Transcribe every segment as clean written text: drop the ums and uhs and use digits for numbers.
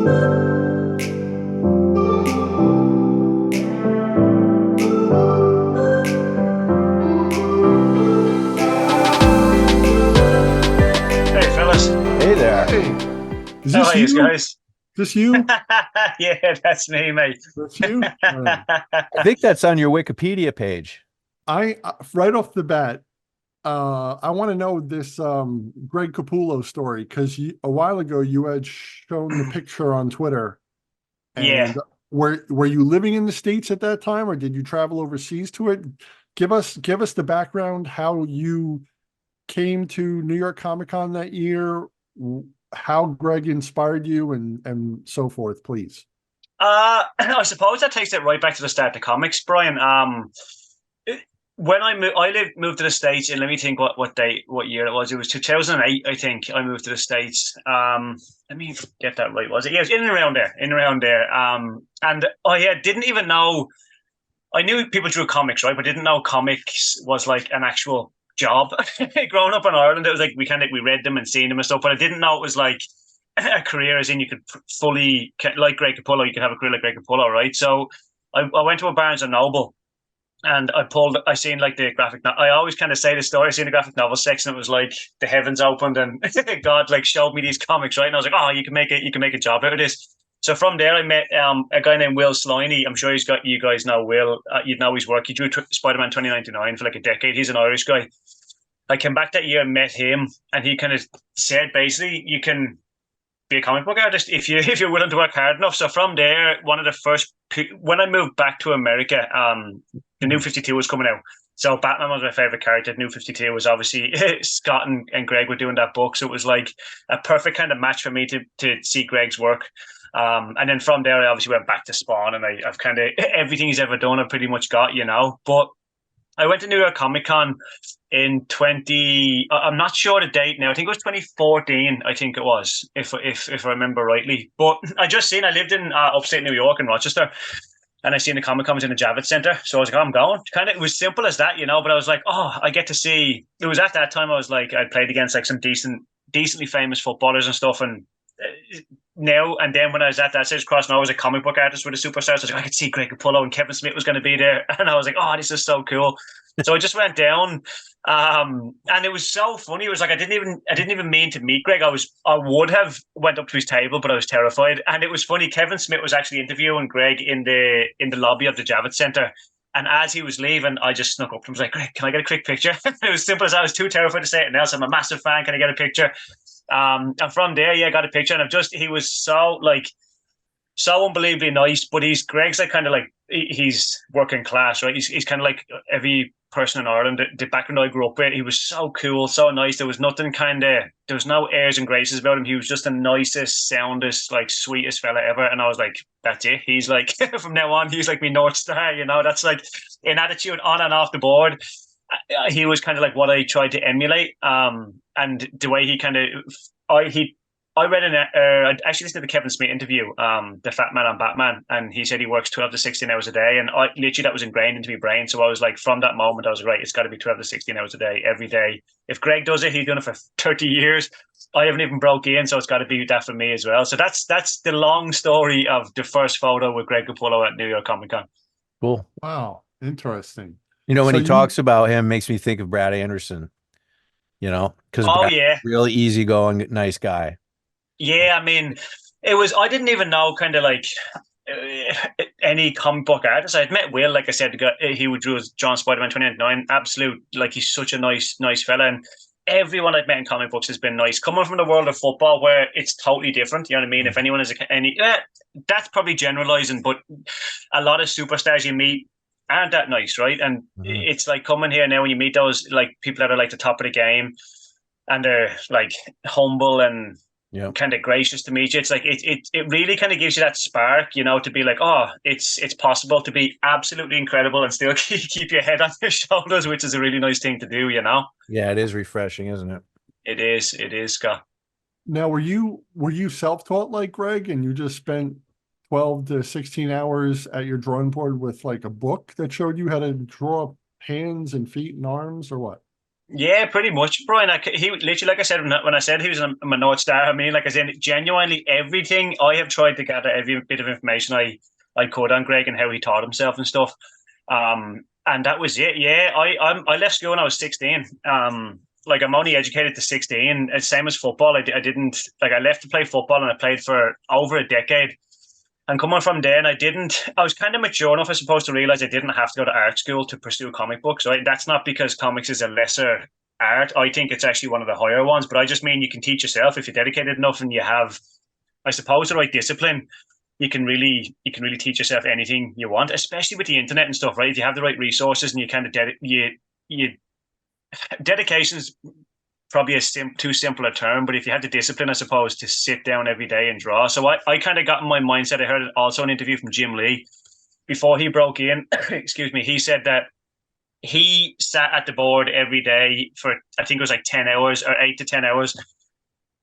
Hey, fellas. Hey there. Hey, is How this are you you? guys? This you? Yeah, that's me, mate. That's you? All right. I think that's on your Wikipedia page. I right off the bat, I want to know this Greg Capullo story because a while ago you had shown the picture on Twitter, Yeah. and were you living in the States at that time, or did you travel overseas to it? Give us the background, how you came to New York Comic Con that year, how Greg inspired you, and so forth, please. I suppose that takes it right back to the start of the comics, Brian. When moved to the States, and let me think what year it was. It was 2008, I think. I moved to the States. Let me get that right. Was it? Yeah, it was in and around there. And I didn't even know. I knew people drew comics, right, but didn't know comics was like an actual job. Growing up in Ireland, it was like we read them and seen them and stuff, but I didn't know it was like a career, as in you could fully, like Greg Capullo, you could have a career like Greg Capullo, right? So I went to a Barnes and Noble, and I seen like the graphic. I always kind of say the story. I seen the graphic novel section. It was like the heavens opened and God like showed me these comics, right? And I was like, oh, you can make a job out of this. So from there, I met a guy named Will Sliney. I'm sure you guys know Will. You'd know his work. He drew Spider-Man 2099 for like a decade. He's an Irish guy. I came back that year and met him, and he kind of said basically you can be a comic book artist if you're willing to work hard enough. So from there, one of the first when I moved back to America, the New 52 was coming out. So Batman was my favorite character. New 52 was obviously Scott and Greg were doing that book, so it was like a perfect kind of match for me to see Greg's work. And then from there, I obviously went back to Spawn, and I've kind of everything he's ever done, I've pretty much got, you know. But I went to New York Comic Con in 20. I'm not sure the date now. I think it was 2014. I think it was, if I remember rightly. But I lived in upstate New York in Rochester, and I seen the Comic Con was in the Javits Center. So I was like, oh, I'm going. Kind of, it was simple as that, you know. But I was like, oh, I get to see. It was at that time I was like, I played against like some decently famous footballers and stuff, and now and then when I was at that stage crossing, I was a comic book artist with the superstars. So I was like, I could see Greg Capullo and Kevin Smith was going to be there, and I was like, oh, this is so cool. So I just went down, and it was so funny. It was like I didn't even mean to meet Greg. I would have went up to his table, but I was terrified. And it was funny. Kevin Smith was actually interviewing Greg in the lobby of the Javits Center. And as he was leaving, I just snuck up to him. I was like, Greg, can I get a quick picture? It was simple as I was too terrified to say it now. So I'm a massive fan. Can I get a picture? And from there, yeah, I got a picture. And he was so unbelievably nice. But Greg's like kind of like, he's working class, right? He's kind of like every person in Ireland, the background I grew up with. He was so cool, so nice. There was no airs and graces about him. He was just the nicest, soundest, like sweetest fella ever. And I was like, that's it. He's like, from now on, he's like my North Star, you know. That's like in attitude on and off the board. He was kind of like what I tried to emulate. And the way he kind of, I read I actually listened to the Kevin Smith interview, the Fat Man on Batman, and he said he works 12 to 16 hours a day, and literally that was ingrained into my brain. So I was like, from that moment, I was like, right, it's got to be 12 to 16 hours a day, every day. If Greg does it, he's done it for 30 years. I haven't even broke in, so it's got to be that for me as well. So that's the long story of the first photo with Greg Capullo at New York Comic Con. Cool. Wow, interesting. You know, when So he talks about him, makes me think of Brad Anderson, you know, because Oh Brad's yeah, a really easygoing, nice guy. yeah. I mean, I didn't even know kind of like any comic book artist. I'd met Will, like I said, he would draw John Spider-Man 2099. Absolute, like he's such a nice fella. And everyone I've met in comic books has been nice. Coming from the world of football, where it's totally different. You know what I mean? If anyone is that's probably generalizing, but a lot of superstars you meet aren't that nice, right? And it's like coming here now when you meet those like people that are like the top of the game, and they're like humble and Yeah. kind of gracious to meet you. It's like it really kind of gives you that spark, you know, to be like, oh, it's possible to be absolutely incredible and still keep your head on your shoulders, which is a really nice thing to do, you know. Yeah, it is refreshing, isn't it? It is, Scott. now, were you self-taught like Greg, and you just spent 12 to 16 hours at your drawing board with like a book that showed you how to draw hands and feet and arms, or what? Yeah, pretty much, Brian. He literally, like I said, when I said he was a North Star, I mean, like, as in genuinely everything. I have tried to gather every bit of information I could on Greg and how he taught himself and stuff. And that was it. Yeah, I left school when I was 16. Like, I'm only educated to 16. It's same as football. I didn't like, I left to play football and I played for over a decade. And coming from there, and I was kind of mature enough, I suppose, to realize I didn't have to go to art school to pursue comic books. Right? That's not because comics is a lesser art. I think it's actually one of the higher ones. But I just mean you can teach yourself if you're dedicated enough and you have, I suppose, the right discipline. You can really teach yourself anything you want, especially with the internet and stuff, right? If you have the right resources and you kind of you dedication is probably too simple a term, but if you had the discipline, I suppose, to sit down every day and draw. So I kind of got in my mindset. I heard also an interview from Jim Lee before he broke in. Excuse me. He said that he sat at the board every day for, I think it was like 10 hours or 8 to 10 hours,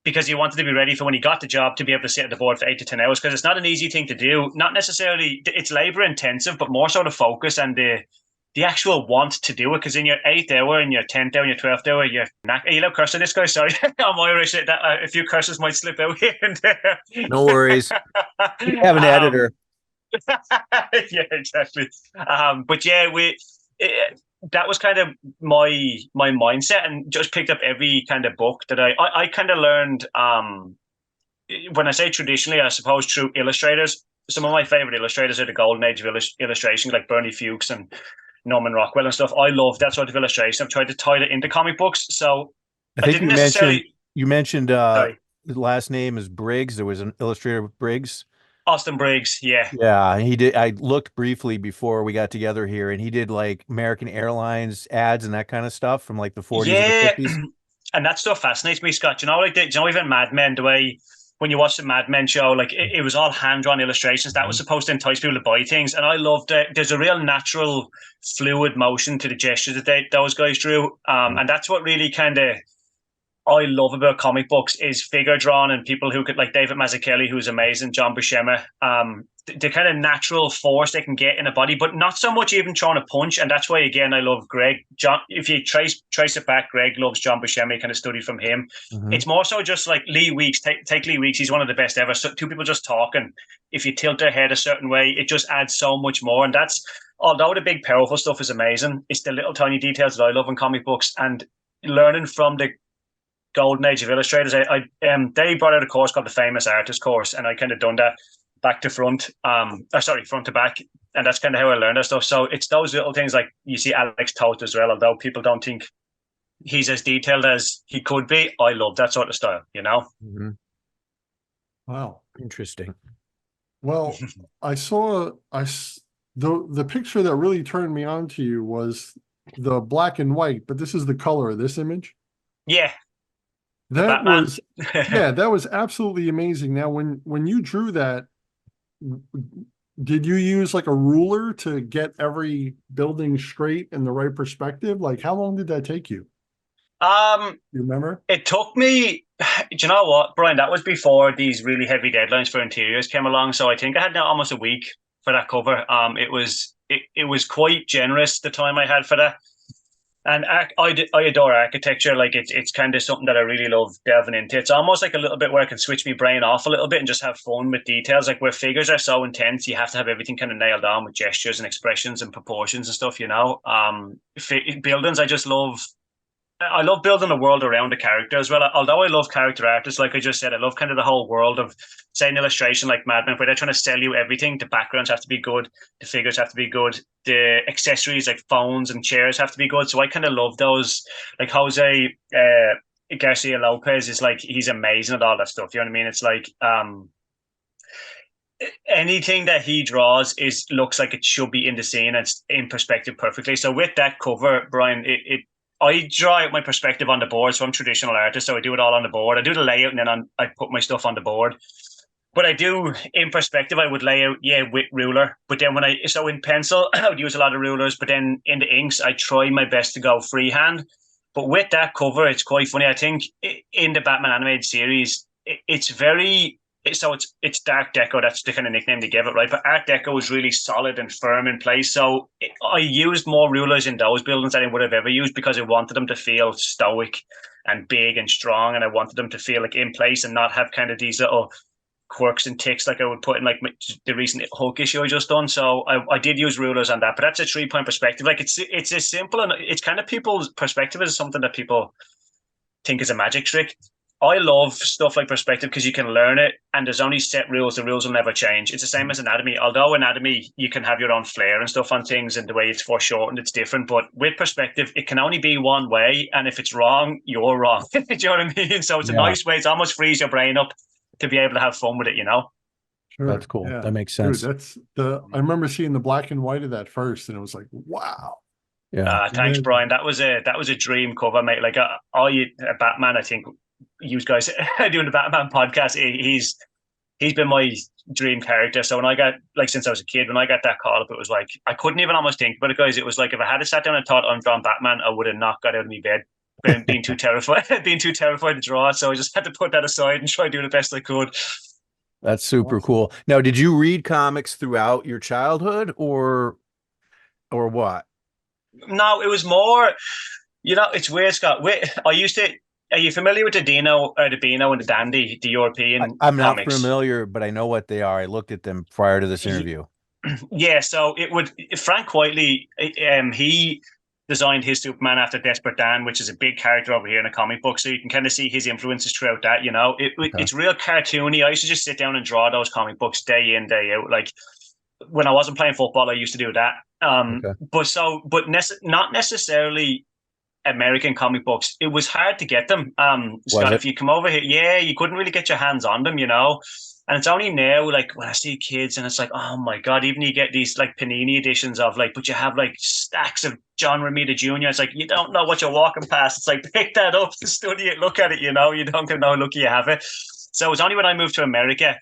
because he wanted to be ready for when he got the job to be able to sit at the board for 8 to 10 hours, because it's not an easy thing to do. Not necessarily, it's labor intensive, but more so the focus and the actual want to do it. Because in your 8th hour, in your 10th hour, in your 12th hour, you're not. Are you allowed cursing this guy? Sorry, I'm Irish. A few curses might slip out here and there. No worries. We have an editor. Yeah, exactly. But yeah, that was kind of my mindset, and just picked up every kind of book that I kind of learned. When I say traditionally, I suppose through illustrators. Some of my favorite illustrators are the golden age of illustration, like Bernie Fuchs and Norman Rockwell and stuff. I love that sort of illustration. I've tried to tie it into comic books, so I I think didn't necessarily. you mentioned Sorry, his last name is Briggs. There was an illustrator with Briggs. Austin Briggs. Yeah, Yeah, he did. I looked briefly before we got together here, and he did like American Airlines ads and that kind of stuff from like the 40s and the yeah, 50s. and that stuff fascinates me, Scott. You know, like even Mad Men, the way when you watch the Mad Men show, like it was all hand drawn illustrations that was supposed to entice people to buy things, and I loved it. There's a real natural, fluid motion to the gestures that those guys drew, and that's what really kind of I love about comic books is figure drawn and people who could, like David Mazzucchelli, who's amazing, John Buscema, the kind of natural force they can get in a body, but not so much even trying to punch. And that's why, again, I love Greg. John, if you trace it back, Greg loves John Buscema, kind of studied from him. Mm-hmm. It's more so just like Lee Weeks. Take Lee Weeks, he's one of the best ever. So two people just talking. If you tilt their head a certain way, it just adds so much more. And that's, although the big, powerful stuff is amazing, it's the little tiny details that I love in comic books, and learning from the golden age of illustrators. They brought out a course called the Famous Artist course, and I kind of done that back to front, front to back, and that's kind of how I learned that stuff. So it's those little things, like you see Alex Toth as well, although people don't think he's as detailed as he could be. I love that sort of style, you know. Mm-hmm. Wow, interesting. Well, the picture that really turned me on to you was the black and white, but this is the color of this image. Yeah. That was that was absolutely amazing. Now, when you drew that, did you use like a ruler to get every building straight in the right perspective? Like, how long did that take you? You remember? It took me. Do you know what, Brian? That was before these really heavy deadlines for interiors came along. So I think I had almost a week for that cover. It was quite generous the time I had for that. And I adore architecture. Like it's kind of something that I really love delving into. It's almost like a little bit where I can switch my brain off a little bit and just have fun with details. Like where figures are so intense, you have to have everything kind of nailed on with gestures and expressions and proportions and stuff, you know. Buildings, I love building a world around a character as well. Although I love character artists, like I just said, I love kind of the whole world of, say, an illustration like Mad Men, where they're trying to sell you everything. The backgrounds have to be good. The figures have to be good. The accessories like phones and chairs have to be good. So I kind of love those. Like Jose Garcia Lopez is like, he's amazing at all that stuff. You know what I mean? It's like anything that he draws looks like it should be in the scene and it's in perspective perfectly. So with that cover, Brian, I draw out my perspective on the board, so I'm a traditional artist, so I do it all on the board. I do the layout, and then I put my stuff on the board. But I do, in perspective, I would lay out, with ruler. But then in pencil, I would use a lot of rulers. But then in the inks, I try my best to go freehand. But with that cover, it's quite funny. I think in the Batman animated series, it's very it's Dark Deco. That's the kind of nickname they gave it, right? But Art Deco is really solid and firm in place. So I used more rulers in those buildings than I would have ever used because I wanted them to feel stoic and big and strong, and I wanted them to feel like in place and not have kind of these little quirks and ticks like I would put in like the recent Hulk issue I just done. So I did use rulers on that, but that's a 3-point perspective. Like it's as simple, and it's kind of people's perspective is something that people think is a magic trick. I love stuff like perspective because you can learn it, and there's only set rules. The rules will never change. It's the same as anatomy. Although anatomy, you can have your own flair and stuff on things, and the way it's foreshortened, it's different. But with perspective, it can only be one way, and if it's wrong, you're wrong. Do you know what I mean? So it's a nice way. It's almost frees your brain up to be able to have fun with it, you know? Sure. That's cool. Yeah. That makes sense. Dude, I remember seeing the black and white of that first, and it was like, wow. Yeah. Thanks, Brian. That was a dream cover, mate. Like Batman, I think you guys doing the Batman podcast, he's been my dream character. So when I got, like, since I was a kid, when I got that call up, it was like I couldn't even almost think about it, guys. It was like if I had sat down and thought I'm drawing Batman, I would have not got out of my bed. Being too terrified to draw. So I just had to put that aside and try to do the best I could. That's super cool. Now, did you read comics throughout your childhood or what? No, it was more, it's weird, Scott. I used to, are you familiar with the Dino, or the Beano and the Dandy, the European I'm not comics? familiar, but I know what they are. I looked at them prior to this interview. Yeah, so Frank Whiteley, he designed his Superman after Desperate Dan, which is a big character over here in a comic book. So you can kind of see his influences throughout that, It's real cartoony. I used to just sit down and draw those comic books day in, day out. Like when I wasn't playing football, I used to do that. Not necessarily American comic books. It was hard to get them. Scott, if you come over here, you couldn't really get your hands on them, And it's only now, like, when I see kids and it's like, oh my God, even you get these like Panini editions of like, but you have like stacks of John Romita Jr. It's like, you don't know what you're walking past. It's like, pick that up, study it, look at it, you don't know how lucky you have it. So it was only when I moved to America.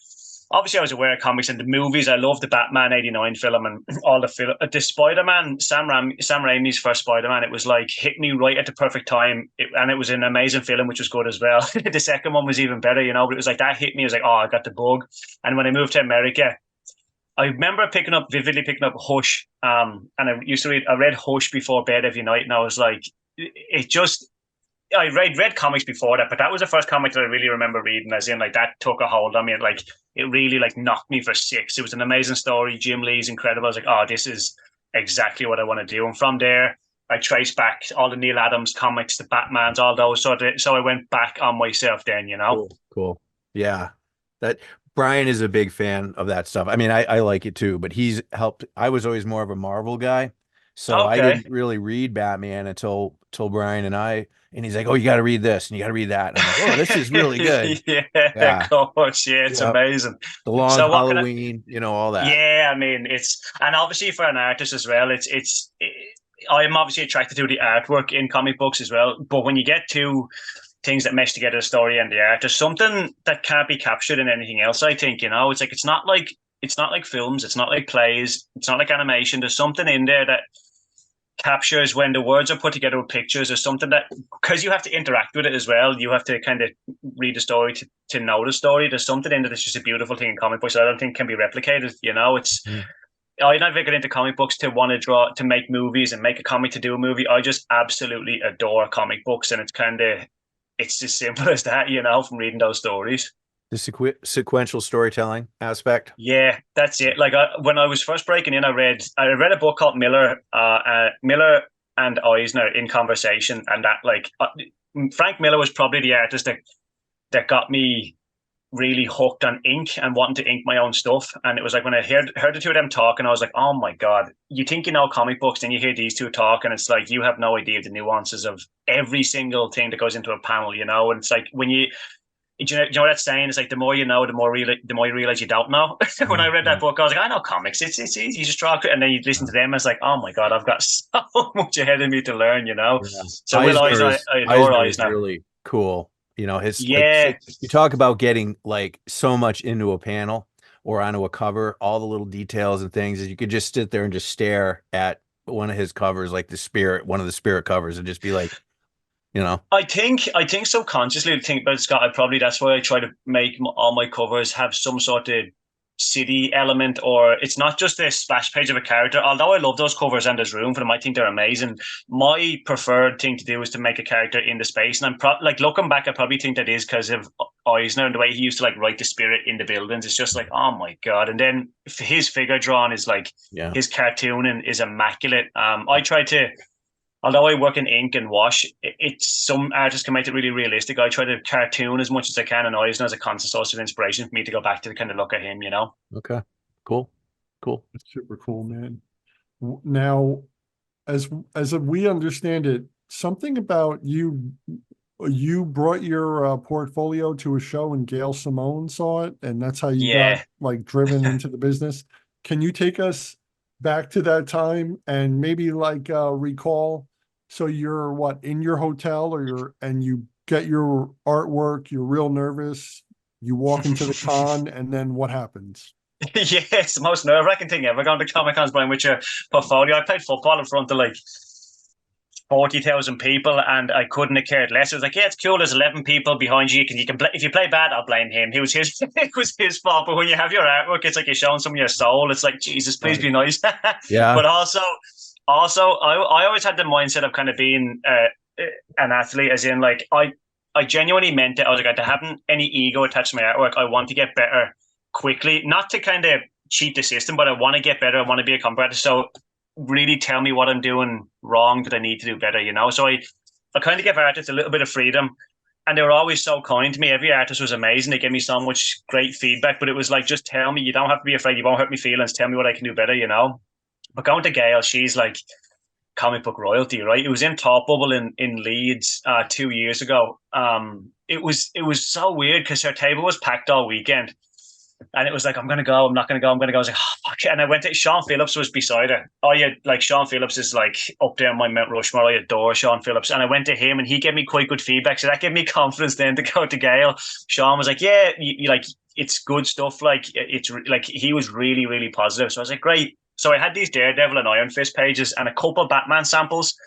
Obviously, I was aware of comics and the movies. I loved the Batman '89 film and all the film. The Spider-Man, Sam Raimi's first Spider-Man, it was like hit me right at the perfect time. And it was an amazing film, which was good as well. The second one was even better, but it was like that hit me. I was like, oh, I got the bug. And when I moved to America, I remember vividly picking up Hush. And I read Hush before bed every night. And I was like, I read comics before that, but that was the first comic that I really remember reading, as in like that took a hold on me. It really like knocked me for six. It was an amazing story. Jim Lee's incredible. I was like, oh, this is exactly what I want to do. And from there, I traced back all the Neil Adams comics, the Batmans, all those. So I went back on myself then, Cool. Yeah. That Brian is a big fan of that stuff. I mean, I like it too, but he's helped. I was always more of a Marvel guy. So I didn't really read Batman until Brian and he's like, oh, you got to read this and you got to read that. And I'm like, oh, this is really good. Yeah, of course. Yeah, it's amazing. The Long Halloween, all that. Yeah, I mean, and obviously for an artist as well, I'm obviously attracted to the artwork in comic books as well. But when you get to things that mesh together, the story and the art, there's something that can't be captured in anything else, I think, it's like, it's not like films, it's not like plays, it's not like animation. There's something in there that captures when the words are put together with pictures or something, that because you have to interact with it as well, you have to kind of read the story to know the story. There's something in it that's just a beautiful thing in comic books that I don't think can be replicated. I never got into comic books to want to draw, to make movies and make a comic to do a movie. I just absolutely adore comic books, and it's as simple as that, from reading those stories. The sequential storytelling aspect. Yeah, that's it. Like when I was first breaking in, I read a book called Miller and Eisner in Conversation, and that Frank Miller was probably the artist that got me really hooked on ink and wanting to ink my own stuff. And it was like when I heard the two of them talking, I was like, oh my God, you think you know comic books, then you hear these two talk, and it's like you have no idea the nuances of every single thing that goes into a panel, and it's like when you know what that's saying? It's like the more you know, the more you realize you don't know. When I read that book, I was like, I know comics. It's easy. You just draw it, and then you listen to them. And it's like, oh my God, I've got so much ahead of me to learn. So I adore Eisner. Really cool. Like, you talk about getting like so much into a panel or onto a cover, all the little details and things, is you could just sit there and just stare at one of his covers, like one of the Spirit covers, and just be like, I think subconsciously, think about Scott. That's why I try to make all my covers have some sort of city element, or it's not just a splash page of a character. Although I love those covers and there's room for them, I think they're amazing. My preferred thing to do is to make a character in the space, and like looking back, I probably think that is because of Eisner and the way he used to like write the spirit in the buildings. It's just like, oh my god! And then his figure drawn is like his cartooning is immaculate. I try to. Although I work in ink and wash, it's some artists can make it really realistic. I try to cartoon as much as I can, and Eisner as a constant source of inspiration for me to go back to kind of look at him, Okay, cool. That's super cool, man. Now, as we understand it, something about you brought your portfolio to a show and Gail Simone saw it, and that's how you got like driven into the business. Can you take us back to that time and maybe like recall? So you're in your hotel and you get your artwork, you're real nervous, you walk into the con, and then what happens? Yeah, it's the most nerve-wracking thing ever going to Comic-Cons, Brian, with your portfolio. I played football in front of like 40,000 people, and I couldn't have cared less. It was like, yeah, it's cool. There's 11 people behind you. You can play. If you play bad, I'll blame him. It was his fault. But when you have your artwork, it's like you're showing some of your soul. It's like, Jesus, please be nice. Yeah. But also, I always had the mindset of kind of being an athlete, as in like I genuinely meant it. I was like, I haven't any ego attached to my artwork. I want to get better quickly, not to kind of cheat the system, but I want to get better. I want to be a competitor. So really tell me what I'm doing wrong that I need to do better, So I kind of give artists a little bit of freedom, and they were always so kind to me. Every artist was amazing. They gave me so much great feedback, but it was like, just tell me. You don't have to be afraid. You won't hurt my feelings. Tell me what I can do better, But going to Gail, she's like comic book royalty, right? It was in Top Bubble in Leeds 2 years ago. It was so weird because her table was packed all weekend. And it was like, I'm going to go, I'm not going to go, I'm going to go. I was like, oh, fuck it. And I went to, Sean Phillips was beside her. Oh, yeah, like Sean Phillips is like up there on my Mount Rushmore. I adore Sean Phillips. And I went to him and he gave me quite good feedback. So that gave me confidence then to go to Gail. Sean was like, yeah, you like, it's good stuff. Like, it's like, he was really, really positive. So I was like, great. So I had these Daredevil and Iron Fist pages and a couple Batman samples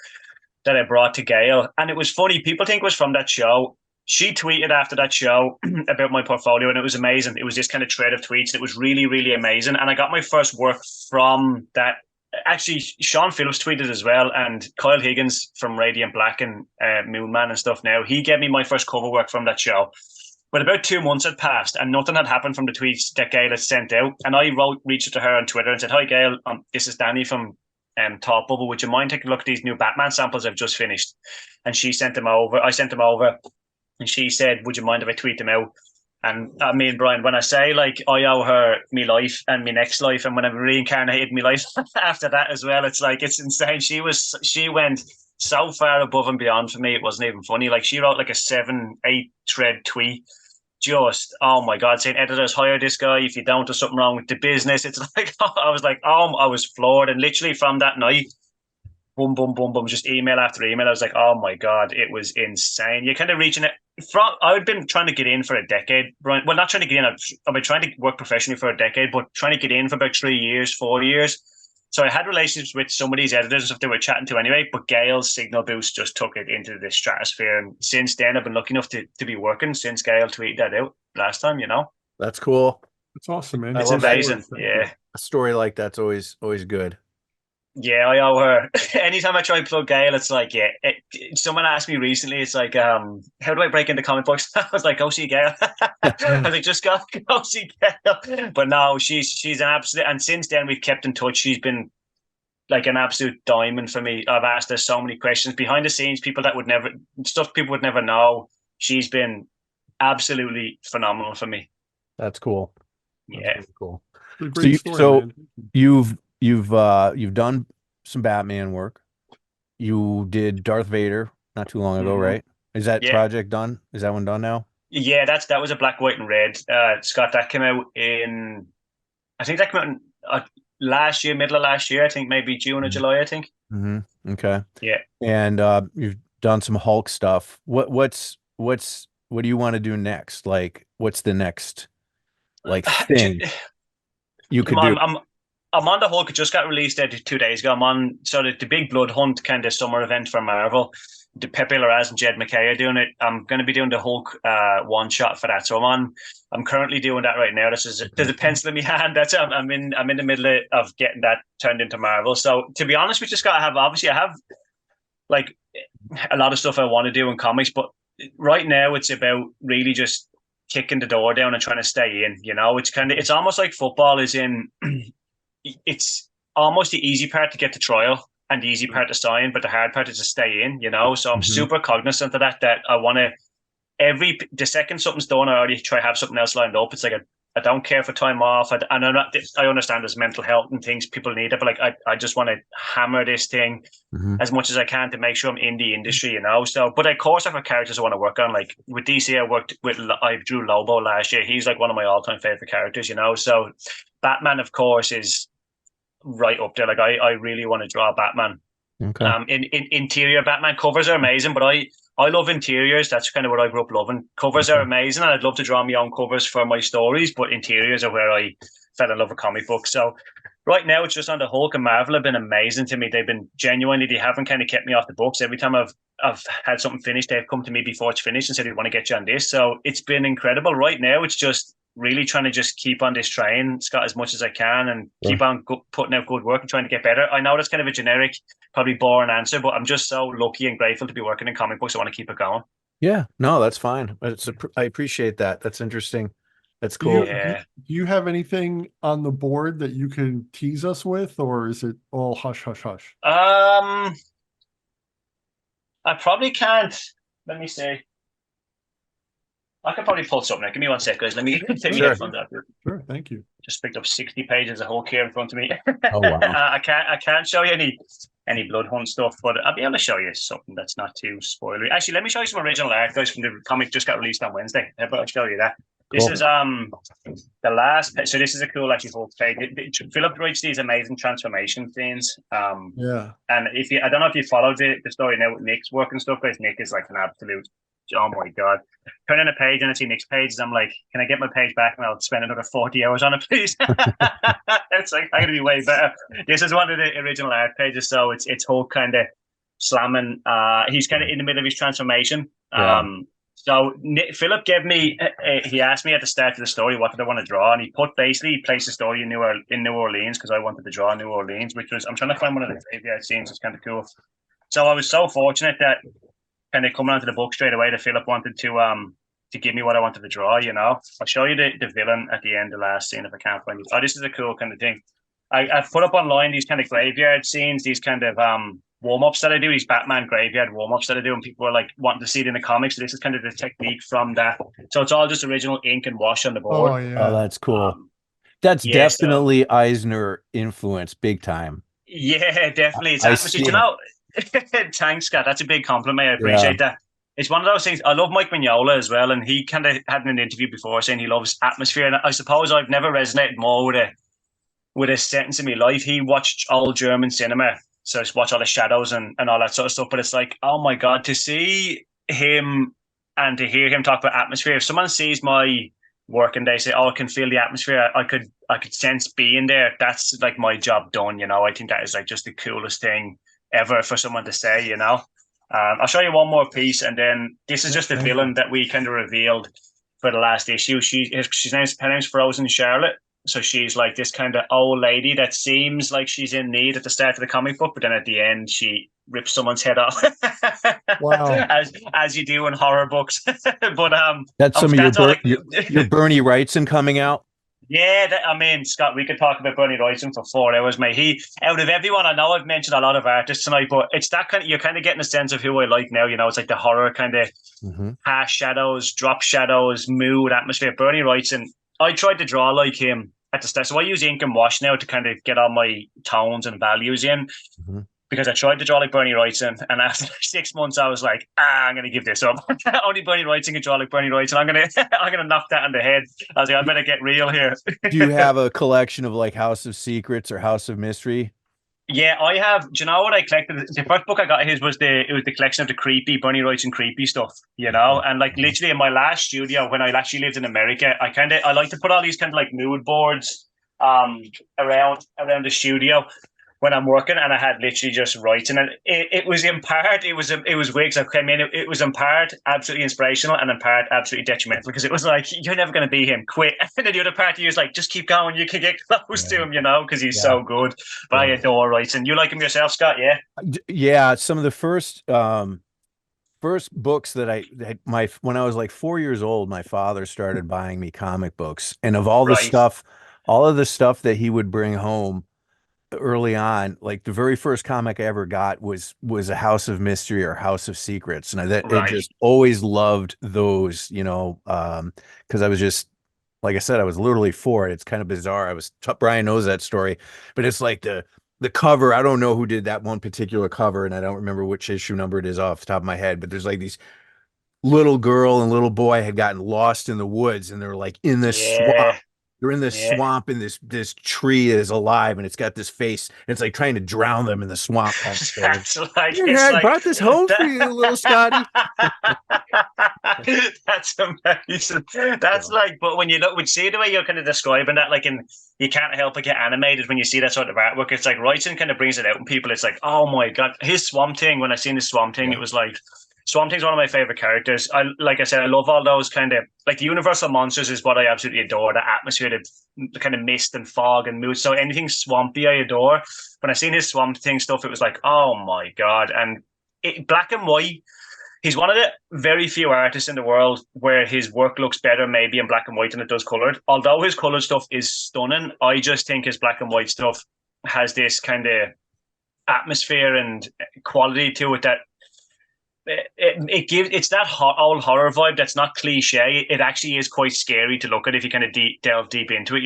that I brought to Gail. And it was funny. People think it was from that show. She tweeted after that show about my portfolio, and it was amazing. It was this kind of thread of tweets. It was really, really amazing. And I got my first work from that. Actually, Sean Phillips tweeted as well, and Kyle Higgins from Radiant Black and Moonman and stuff now, he gave me my first cover work from that show. But about 2 months had passed, and nothing had happened from the tweets that Gail had sent out. And I reached out to her on Twitter and said, hi, Gail, this is Danny from Top Bubble. Would you mind taking a look at these new Batman samples I've just finished? And she sent them over. I sent them over. And she said, would you mind if I tweet them out? And I mean, Brian, when I say like I owe her me life and me next life, and when I've reincarnated me life after that as well, it's like, it's insane. She went so far above and beyond for me. It wasn't even funny. Like she wrote like a 7-8 thread tweet. Just, oh my God, saying editors hire this guy. If you don't, there's something wrong with the business. It's like, I was like, I was floored. And literally from that night, boom, boom, boom, boom, just email after email. I was like, oh my God, it was insane. You're kind of reaching it. I've been trying to get in for a decade, Brian. Well, not trying to get in. I've been trying to work professionally for a decade, but trying to get in for about 3 years, 4 years. So I had relationships with some of these editors and stuff they were chatting to anyway, but Gail's signal boost just took it into the stratosphere. And since then, I've been lucky enough to be working since Gail tweeted that out last time, That's cool. That's awesome, man. It's amazing. Yeah. A story like that's always good. Yeah, I owe her. Anytime I try and plug Gail, it's like, yeah. Someone asked me recently, it's like, how do I break into comic books? I was like, go see Gail. I was like, just go see Gail. But no, she's an absolute. And since then, we've kept in touch. She's been like an absolute diamond for me. I've asked her so many questions behind the scenes, people would never know. She's been absolutely phenomenal for me. That's cool. Yeah, that's cool. So you've done some Batman work. You did Darth Vader not too long ago, right? Is that project done? Is that one done now? Yeah, that was a black, white, and red. Scott, that came out in, I think that came out in last year, middle of last year. I think maybe June or July. I think. Okay. Yeah. And you've done some Hulk stuff. What do you want to do next? Like, what's the next thing you could do? I'm on the Hulk. It just got released 2 days ago. I'm on sort of the big Blood Hunt kind of summer event for Marvel. the Pepe Larraz and Jed McKay are doing it. I'm going to be doing the Hulk one shot for that. So I'm currently doing that right now. There's a pencil in my hand. I'm in the middle of getting that turned into Marvel. So to be honest, we just got to have, obviously I have like a lot of stuff I want to do in comics, but right now it's about really just kicking the door down and trying to stay in. It's almost like football is in. It's almost the easy part to get to trial and the easy part to sign, but the hard part is to stay in. So I'm super cognizant of that I want to. The second something's done, I already try to have something else lined up. It's like I don't care for time off. I understand there's mental health and things people need it, but like I just want to hammer this thing as much as I can to make sure I'm in the industry, So, but of course, I have characters I want to work on. Like with DC, I drew Lobo last year. He's like one of my all-time favorite characters, So Batman, of course, is right up there. Like I really want to draw Batman. Okay. In interior Batman covers are amazing, but I love interiors. That's kind of what I grew up loving. Covers are amazing, and I'd love to draw my own covers for my stories, but interiors are where I fell in love with comic books. So right now it's just on the Hulk, and Marvel have been amazing to me. They've been genuinely, they haven't kind of kept me off the books. Every time I've had something finished, they've come to me before it's finished and said, we want to get you on this. So it's been incredible. Right now it's just really trying to just keep on this train, Scott, as much as I can, and keep on putting out good work and trying to get better. I know that's kind of a generic, probably boring answer, but I'm just so lucky and grateful to be working in comic books. I want to keep it going. Yeah, no, that's fine. I appreciate that. That's interesting. That's cool. Do you have anything on the board that you can tease us with, or is it all hush, hush, hush? I probably can't. Let me see. I could probably pull something. Give me 1 sec, guys. Let me take my headphones out. Sure, thank you. Just picked up 60 pages of Hulk here in front of me. Oh wow! I can't show you any Blood Hunt stuff, but I'll be able to show you something that's not too spoilery. Actually, let me show you some original art, guys, from the comic just got released on Wednesday. But I'll show you that. Cool. This is the last. So this is a cool actually Hulk page. Philip writes these amazing transformation scenes. Yeah. And I don't know if you followed the story now with Nick's work and stuff, guys. Nick is like an absolute. Oh my God. Turn in a page and I see Nick's pages. I'm like, can I get my page back and I'll spend another 40 hours on it, please? It's like, I'm going to be way better. This is one of the original art pages. So it's Hulk kind of slamming. He's kind of in the middle of his transformation. Yeah. So Philip gave me, he asked me at the start of the story, what did I want to draw? And he placed the story in New Orleans because I wanted to draw New Orleans, which was, I'm trying to find one of the graveyard scenes. It's kind of cool. So I was so fortunate that kind of coming onto the book straight away that Philip wanted to give me what I wanted to draw, I'll show you the villain at the end, the last scene, if I can't find it. Oh, this is a cool kind of thing. I've put up online these kind of graveyard scenes, these kind of warm-ups that I do, these Batman graveyard warm-ups that I do, and people are like wanting to see it in the comics. So this is kind of the technique from that. So it's all just original ink and wash on the board. Oh, yeah. Oh, that's cool. That's definitely Eisner influence, big time. Yeah, definitely. It's atmosphere. Thanks, Scott. That's a big compliment. I appreciate that. It's one of those things. I love Mike Mignola as well, and he kind of had an interview before saying he loves atmosphere. And I suppose I've never resonated more with a sentence in my life. He watched old German cinema, so just watch all the shadows and all that sort of stuff. But it's like, oh my God, to see him and to hear him talk about atmosphere. If someone sees my work and they say, "Oh, I can feel the atmosphere," I could sense being there. That's like my job done. I think that is like just the coolest thing ever for someone to say, I'll show you one more piece, and then this is just the villain that we kind of revealed for the last issue. Her name's Frozen Charlotte. So she's like this kind of old lady that seems like she's in need at the start of the comic book, but then at the end she rips someone's head off. Wow. as you do in horror books. But that's some of your Bernie Wrightson coming out. Yeah, Scott, we could talk about Bernie Wrightson for 4 hours, mate. He, out of everyone, I know I've mentioned a lot of artists tonight, but it's that kind of, you're kind of getting a sense of who I like now. It's like the horror kind of harsh shadows, drop shadows, mood, atmosphere. Bernie Wrightson, I tried to draw like him at the start. So I use ink and wash now to kind of get all my tones and values in. Because I tried to draw like Bernie Wrightson, and after 6 months, I was like, I'm going to give this up. Only Bernie Wrightson can draw like Bernie Wrightson. I'm gonna knock that on the head. I was like, I better get real here. Do you have a collection of like House of Secrets or House of Mystery? Yeah, I have. Do you know what I collected? The first book I got his was the collection of the creepy Bernie Wrightson creepy stuff, and like literally in my last studio when I actually lived in America, I like to put all these kind of like mood boards around the studio. when I'm working, and I had literally just writing, and it was in part, it was weird because I came in, it was in part absolutely inspirational and in part absolutely detrimental, because it was like, you're never going to be him, quit. And then the other part, he was like, just keep going, you can get close to him, because he's so good. But I adore writing. You like him yourself, Scott? Yeah. Yeah, some of the first books that when I was like 4 years old, my father started buying me comic books, and of all of the stuff that he would bring home early on, like the very first comic I ever got was a House of Mystery or House of Secrets, and it just always loved those, because I was just, like I said, I was literally 4. It's kind of bizarre. Brian knows that story, but it's like the cover. I don't know who did that one particular cover, and I don't remember which issue number it is off the top of my head, but there's like these little girl and little boy had gotten lost in the woods, and they're like in this swamp. They're in this swamp, and this tree is alive, and it's got this face. And it's like trying to drown them in the swamp. Kind of I brought this home for you, little Scotty. That's amazing. That's like, but when you see the way you're kind of describing that, like, you can't help but get animated when you see that sort of artwork. It's like writing kind of brings it out in people. It's like, oh my God, his Swamp Thing. When I seen his Swamp Thing, it was like, Swamp Thing's one of my favorite characters. Like I said, I love all those kind of, like, the Universal monsters is what I absolutely adore. The atmosphere, the kind of mist and fog and mood. So anything swampy, I adore. When I seen his Swamp Thing stuff, it was like, oh my God. And black and white, he's one of the very few artists in the world where his work looks better maybe in black and white than it does colored. Although his colored stuff is stunning, I just think his black and white stuff has this kind of atmosphere and quality to it that it's that old horror vibe that's not cliche. It actually is quite scary to look at if you kind of delve deep into it,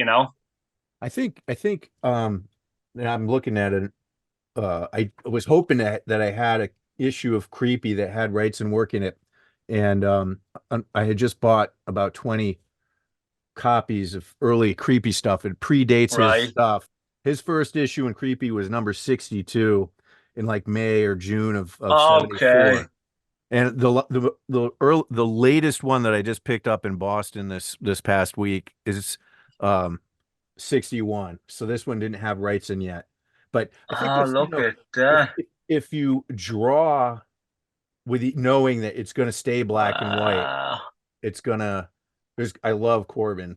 I think and I'm looking at it. I was hoping that I had a issue of Creepy that had Wrights and work in it, and I had just bought about 20 copies of early Creepy stuff. It predates his stuff. His first issue in Creepy was number 62 in like May or June of 74. And the latest one that I just picked up in Boston this past week is 61. So this one didn't have Wrights in yet. But I think if you draw with knowing that it's going to stay black and white, it's gonna. I love Corbin.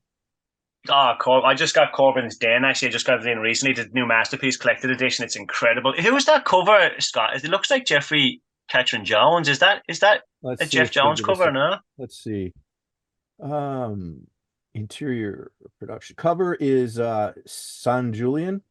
I just got Corbin's Den. Actually, I just got it in recently. The new Masterpiece Collected Edition. It's incredible. Who was that cover, Scott? It looks like Jeffrey Catherine Jones. Is that a Jeff Jones cover? No. Let's see. Interior production cover is San Julian.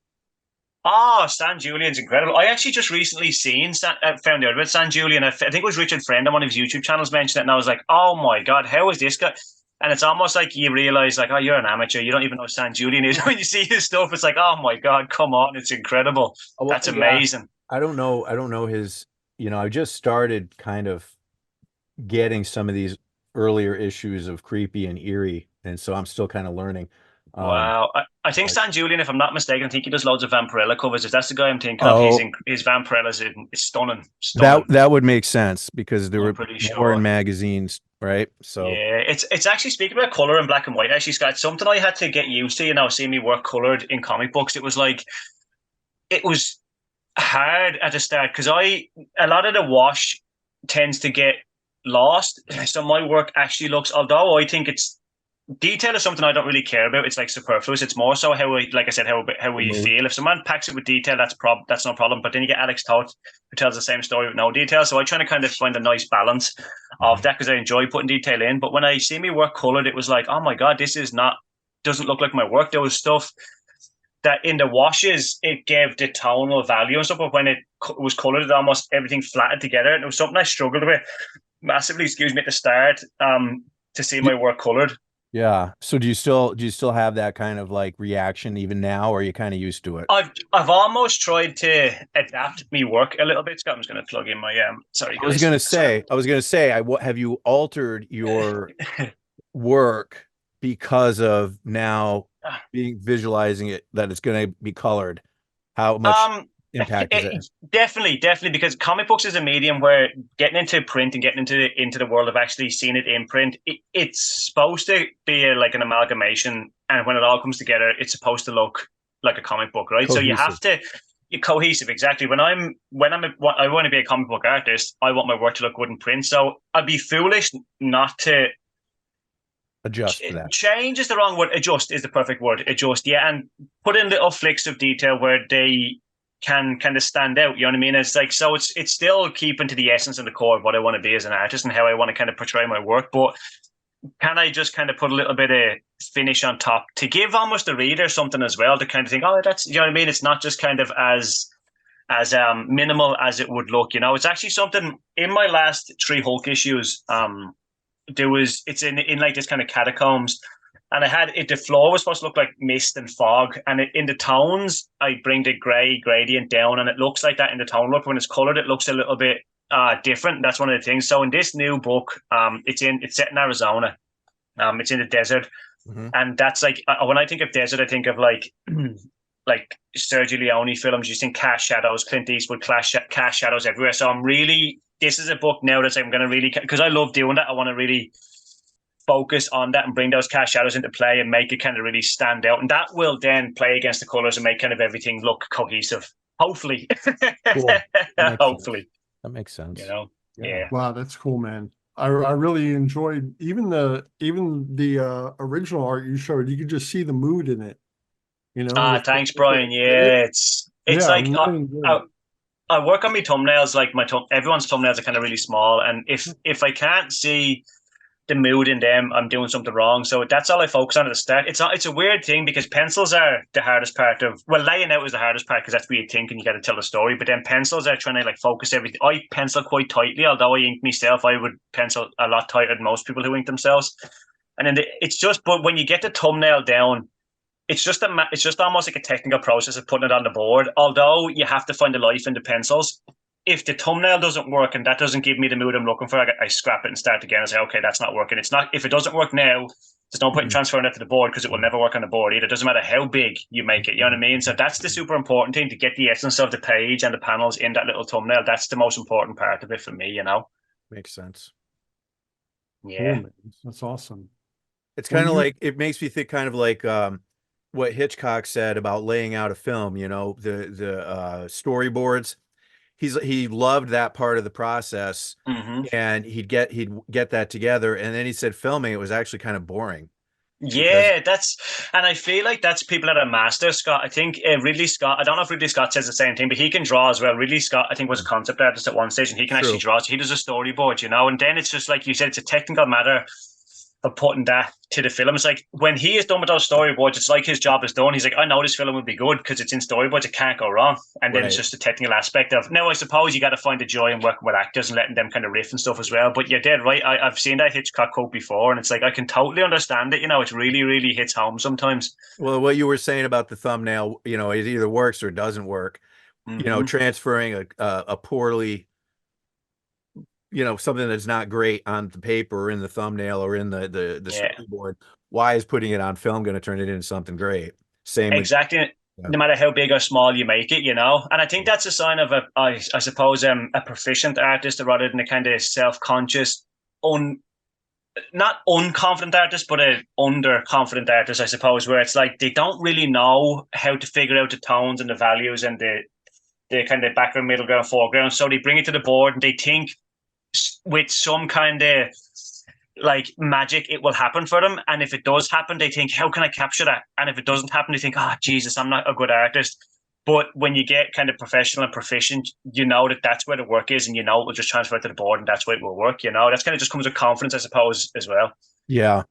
Oh, San Julian's incredible. I actually just recently found out about San Julian. I think it was Richard Friend on one of his YouTube channels mentioned it, and I was like, oh my God, how is this guy? And it's almost like you realize, like, oh, you're an amateur. You don't even know who San Julian is. When you see his stuff, it's like, oh my God, come on, it's incredible. That's amazing. I don't know his. I just started kind of getting some of these earlier issues of Creepy and Eerie, and so I'm still kind of learning. Wow. I think San Julian, if I'm not mistaken, I think he does loads of Vampirella covers. If that's the guy I'm thinking of, his Vampirellas is stunning. That would make sense because there were more in magazines, right? So yeah, it's actually, speaking about color in black and white, actually, Scott, something I had to get used to, seeing me work colored in comic books. It was hard at the start because a lot of the wash tends to get lost. So my work actually looks, although I think it's, detail is something I don't really care about. It's like superfluous. It's more so how we feel. If someone packs it with detail, that's no problem. But then you get Alex Toth, who tells the same story with no detail. So I try to kind of find a nice balance of that because I enjoy putting detail in. But when I see me work colored, it was like, oh my God, doesn't look like my work. There was stuff that in the washes, it gave the tonal value and stuff. But when it was colored, almost everything flattened together. And it was something I struggled with massively, at the start, to see my work colored. Yeah. So do you still have that kind of like reaction even now, or are you kind of used to it? I've almost tried to adapt my work a little bit. Scott, I'm just going to plug in my sorry. I was going to say, have you altered your work because of now being visualizing it that it's going to be colored? How much impact is it? Definitely, because comic books is a medium where getting into print and getting into the world of actually seeing it in print, it's supposed to be like an amalgamation, and when it all comes together, it's supposed to look like a comic book, right? Cohesive. So cohesive, exactly. I want to be a comic book artist. I want my work to look good in print. So I'd be foolish not to adjust to that. Change is the wrong word. Adjust is the perfect word. Adjust, yeah, and put in little flicks of detail where they can kind of stand out. You know what I mean? It's like, so it's still keeping to the essence and the core of what I want to be as an artist and how I want to kind of portray my work, but can I just kind of put a little bit of finish on top to give almost the reader something as well to kind of think, oh, that's, you know what I mean? It's not just kind of as minimal as it would look, you know. It's actually something in my last 3 Hulk issues. It's in like this kind of catacombs, and the floor was supposed to look like mist and fog, and in the tones I bring the gray gradient down, and it looks like that in the tone look. When it's colored, it looks a little bit different. That's one of the things. So in this new book, it's set in Arizona. It's in the desert, and that's like when I think of desert, I think of like like Sergio Leone films. You think cast shadows, Clint Eastwood, cast shadows everywhere. So this is a book now that I'm going to really, because I love doing that. I want to really focus on that and bring those cast shadows into play and make it kind of really stand out. And that will then play against the colors and make kind of everything look cohesive. Hopefully. Cool. Hopefully. That makes sense. You know? Yeah. Wow, that's cool, man. I really enjoyed even the original art you showed. You could just see the mood in it. You know. Thanks, Brian. Yeah, it's like I work on my thumbnails. Like everyone's thumbnails are kind of really small, and if I can't see the mood in them, I'm doing something wrong. So that's all I focus on at the start. It's a weird thing because pencils are the hardest part of, well, laying out is the hardest part because that's where you think and you got to tell the story. But then pencils are trying to like focus everything. I pencil quite tightly, although I ink myself. I would pencil a lot tighter than most people who ink themselves. And then but when you get the thumbnail down, it's just almost like a technical process of putting it on the board. Although you have to find the life in the pencils. If the thumbnail doesn't work and that doesn't give me the mood I'm looking for, I scrap it and start again and say, okay, that's not working. It's not, if it doesn't work now, there's no point in transferring it to the board because it will never work on the board either. It doesn't matter how big you make it. You know what I mean? So that's the super important thing, to get the essence of the page and the panels in that little thumbnail. That's the most important part of it for me, you know? Makes sense. Yeah. Cool, that's awesome. It's kind of like, it makes me think kind of like, what Hitchcock said about laying out a film, you know, the storyboards. He loved that part of the process, and he'd get that together. And then he said filming, it was actually kind of boring. Yeah, and I feel like that's people that are master. Scott, I think Ridley Scott, I don't know if Ridley Scott says the same thing, but he can draw as well. Ridley Scott, I think, was a concept artist at one stage, and he can actually draw. So he does a storyboard, you know, and then it's just like you said, it's a technical matter of putting that to the film. It's like when he is done with those storyboards, it's like his job is done. He's like, I know this film will be good because it's in storyboards. It can't go wrong. And then it's just the technical aspect of, now I suppose you got to find the joy in working with actors and letting them kind of riff and stuff as well. But you're dead right. I've seen that Hitchcock quote before, and it's like, I can totally understand it. You know, it really, really hits home sometimes. Well, what you were saying about the thumbnail, you know, it either works or it doesn't work. You know, transferring a poorly, you know, something that's not great on the paper or in the thumbnail or in the storyboard. Why is putting it on film going to turn it into something great? Same. Exactly. No matter how big or small you make it, you know. And I think that's a sign of I suppose, a proficient artist rather than a kind of self-conscious, not unconfident artist, but a underconfident artist, I suppose, where it's like they don't really know how to figure out the tones and the values and the kind of background, middle ground, foreground. So they bring it to the board and they think with some kind of like magic it will happen for them, and if it does happen they think, how can I capture that? And if it doesn't happen they think, oh Jesus, I'm not a good artist. But when you get kind of professional and proficient, you know that's where the work is, and you know it will just transfer to the board and that's where it will work, you know. That's kind of just comes with confidence, I suppose, as well. Yeah,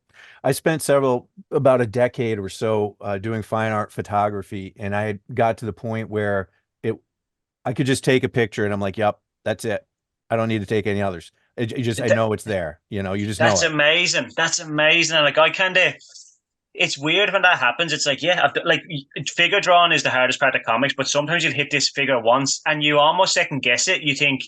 I spent about a decade or so doing fine art photography, and I got to the point where I could just take a picture and I'm like, yep, that's it. I don't need to take any others. I know it's there. You know, you just know. That's amazing. That's amazing. And like, it's weird when that happens. It's like, yeah, like figure drawing is the hardest part of comics, but sometimes you'll hit this figure once and you almost second guess it. You think,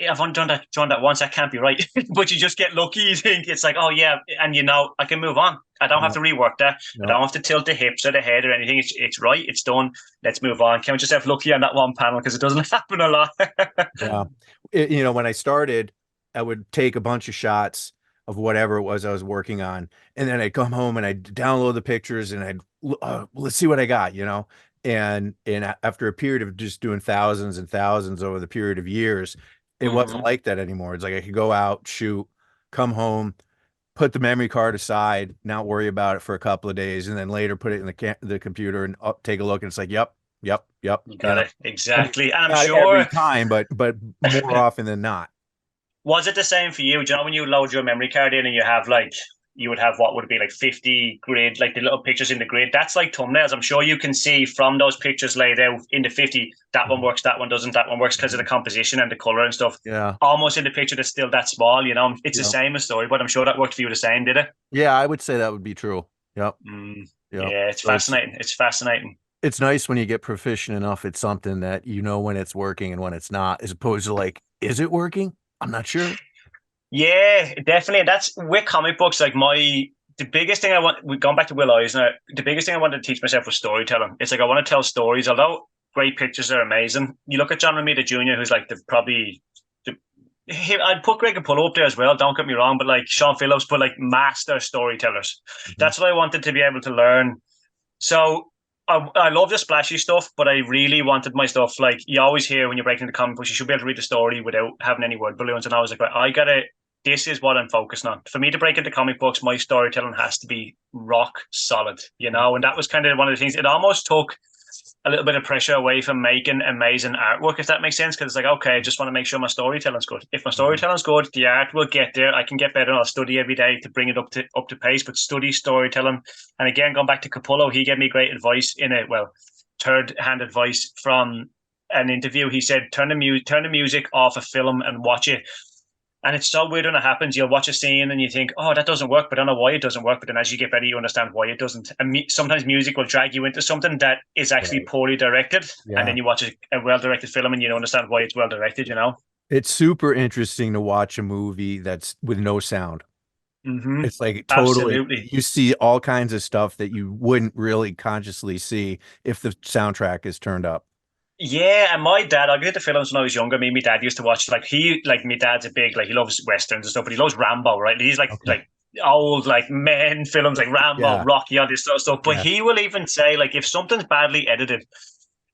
I've only drawn that once, that can't be right. But you just get lucky. You think it's like, oh yeah, and you know, I can move on. I don't have to rework that. I don't have to tilt the hips or the head or anything. It's right. It's done. Let's move on. Can we just have lucky on that one panel because it doesn't happen a lot. Yeah. You know, when I started, I would take a bunch of shots of whatever it was I was working on, and then I'd come home and I'd download the pictures and let's see what I got, you know. and after a period of just doing thousands and thousands over the period of years, it wasn't like that anymore. It's like I could go out, shoot, come home, put the memory card aside, not worry about it for a couple of days, and then later put it in the computer and take a look, and it's like, yep, yep, yep. You got it. I mean, Exactly. And I'm not sure, every time, but more often than not. was it the same for you? Do you know when you load your memory card in and you have like, you would have what would be like 50 grid, like the little pictures in the grid? That's like thumbnails. I'm sure you can see from those pictures laid out in the 50, that one works, that one doesn't, that one works because of the composition and the color and stuff. Yeah. Almost in the picture that's still that small, you know. It's the same as story, but I'm sure that worked for you the same, did it? Yeah, I would say that would be true. Yep. Yep. Yeah, it's fascinating. It's fascinating. It's nice when you get proficient enough at something that you know when it's working and when it's not, as opposed to like, is it working? I'm not sure. Yeah, definitely. And that's with comic books. Like the biggest thing we've gone back to Will Eisner, the biggest thing I wanted to teach myself was storytelling. It's like I want to tell stories, although great pictures are amazing. You look at John Romita Jr., who's like I'd put Greg Capullo up there as well, don't get me wrong, but like Sean Phillips, but like master storytellers. That's what I wanted to be able to learn. So I love the splashy stuff, but I really wanted my stuff, like you always hear when you're breaking the comic books, you should be able to read the story without having any word balloons. And I was like, this is what I'm focusing on. For me to break into comic books, my storytelling has to be rock solid, you know? And that was kind of one of the things. It almost took a little bit of pressure away from making amazing artwork, if that makes sense. Because it's like, okay, I just want to make sure my storytelling's good. If my storytelling's good, the art will get there. I can get better and I'll study every day to bring it up to pace, but study storytelling. And again, going back to Capullo, he gave me great advice third-hand advice from an interview. He said, turn the music off a film and watch it. And it's so weird when it happens. You'll watch a scene and you think, oh, that doesn't work, but I don't know why it doesn't work. But then as you get better, you understand why it doesn't. And sometimes music will drag you into something that is actually poorly directed. Yeah. And then you watch a well-directed film and you don't understand why it's well-directed, you know? It's super interesting to watch a movie that's with no sound. It's like totally, absolutely. You see all kinds of stuff that you wouldn't really consciously see if the soundtrack is turned up. Yeah, and my dad, I get the films when I was younger. Me and my dad used to watch, like my dad's a big, like he loves westerns and stuff, but he loves Rambo, right? He's like old like men films like Rambo, Rocky, all this sort of stuff. But he will even say, like, if something's badly edited,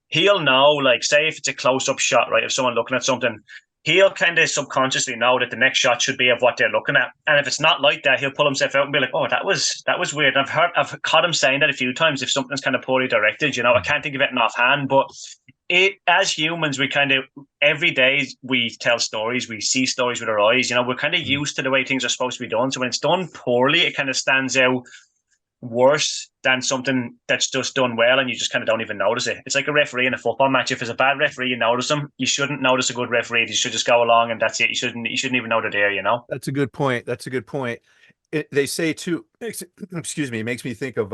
he'll know, like, say if it's a close-up shot, right? If someone looking at something, he'll kind of subconsciously know that the next shot should be of what they're looking at. And if it's not like that, he'll pull himself out and be like, oh, that was weird. And I've caught him saying that a few times if something's kind of poorly directed, you know. I can't think of it offhand, but as humans, we kind of, every day we tell stories, we see stories with our eyes, you know, we're kind of used to the way things are supposed to be done. So when it's done poorly, it kind of stands out worse than something that's just done well and you just kind of don't even notice it. It's like a referee in a football match. If it's a bad referee, you notice them. You shouldn't notice a good referee. You should just go along and that's it. You shouldn't even know they're there, you know? That's a good point. They say too, excuse me, it makes me think of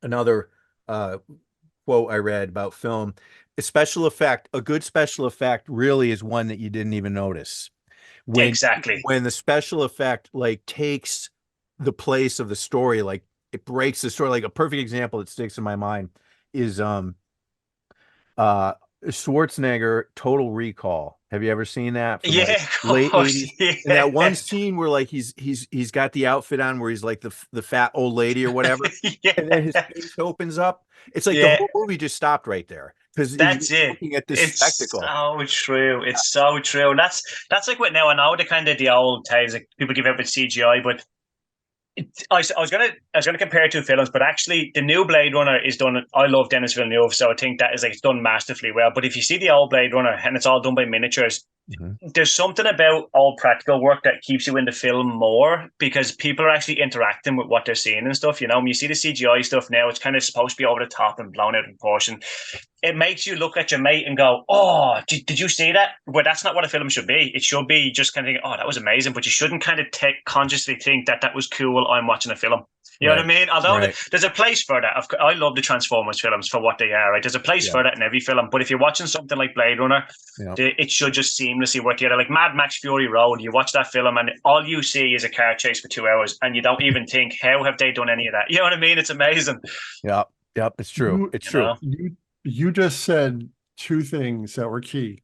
another quote I read about film. A good special effect really is one that you didn't even notice. Exactly. When the special effect like takes the place of the story, like it breaks the story. Like a perfect example that sticks in my mind is Schwarzenegger Total Recall. Have you ever seen that? From like late 80s. Yeah. And that one scene where like he's got the outfit on where he's like the fat old lady or whatever. And then his face opens up. It's like the whole movie just stopped right there. Because that's it. Looking at this spectacle. So true. It's so true. And that's like what now I know the kind of the old tales like people give out with CGI, but I was gonna compare two films, but actually the new Blade Runner is done. I love Denis Villeneuve, so I think that is like it's done masterfully well. But if you see the old Blade Runner and it's all done by miniatures, there's something about all practical work that keeps you in the film more because people are actually interacting with what they're seeing and stuff. You know, when you see the CGI stuff now, it's kind of supposed to be over the top and blown out of proportion. It makes you look at your mate and go, oh, did you see that? Well, that's not what a film should be. It should be just kind of think, oh, that was amazing. But you shouldn't kind of consciously think that was cool. I'm watching a film. You know what I mean? Although there's a place for that. I love the Transformers films for what they are. Right? There's a place for that in every film. But if you're watching something like Blade Runner, it should just seamlessly work together. Like Mad Max Fury Road, you watch that film and all you see is a car chase for 2 hours and you don't even think, how have they done any of that? You know what I mean? It's amazing. Yep, it's true. It's true. You just said two things that were key.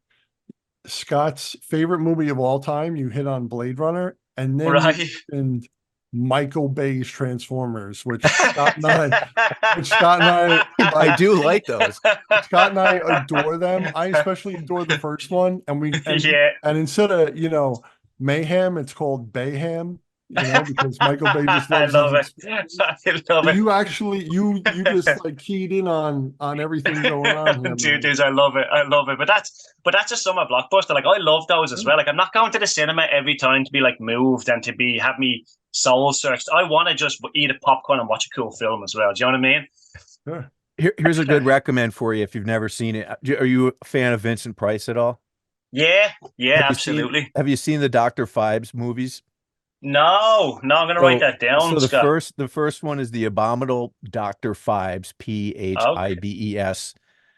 Scott's favorite movie of all time, you hit on Blade Runner, and then Michael Bay's Transformers, which Scott and I, I do like those. Scott and I adore them. I especially adore the first one, Yeah. and instead of mayhem, it's called Bayham. Because Michael Bay just I loves love his. it. I love it. You actually you just like keyed in on everything going on here, man. Dude, I love it. I love it. But that's a summer blockbuster. Like I love those as well. Like I'm not going to the cinema every time to be like moved and to be have me soul searched. I want to just eat a popcorn and watch a cool film as well. Do you know what I mean? Sure. Here's a good recommend for you if you've never seen it. Are you a fan of Vincent Price at all? Yeah, Have absolutely. Have you seen the Dr. Phibes movies? No, I'm gonna write that down. So Scott. the first one is the Abominable Dr. Phibes, Phibes.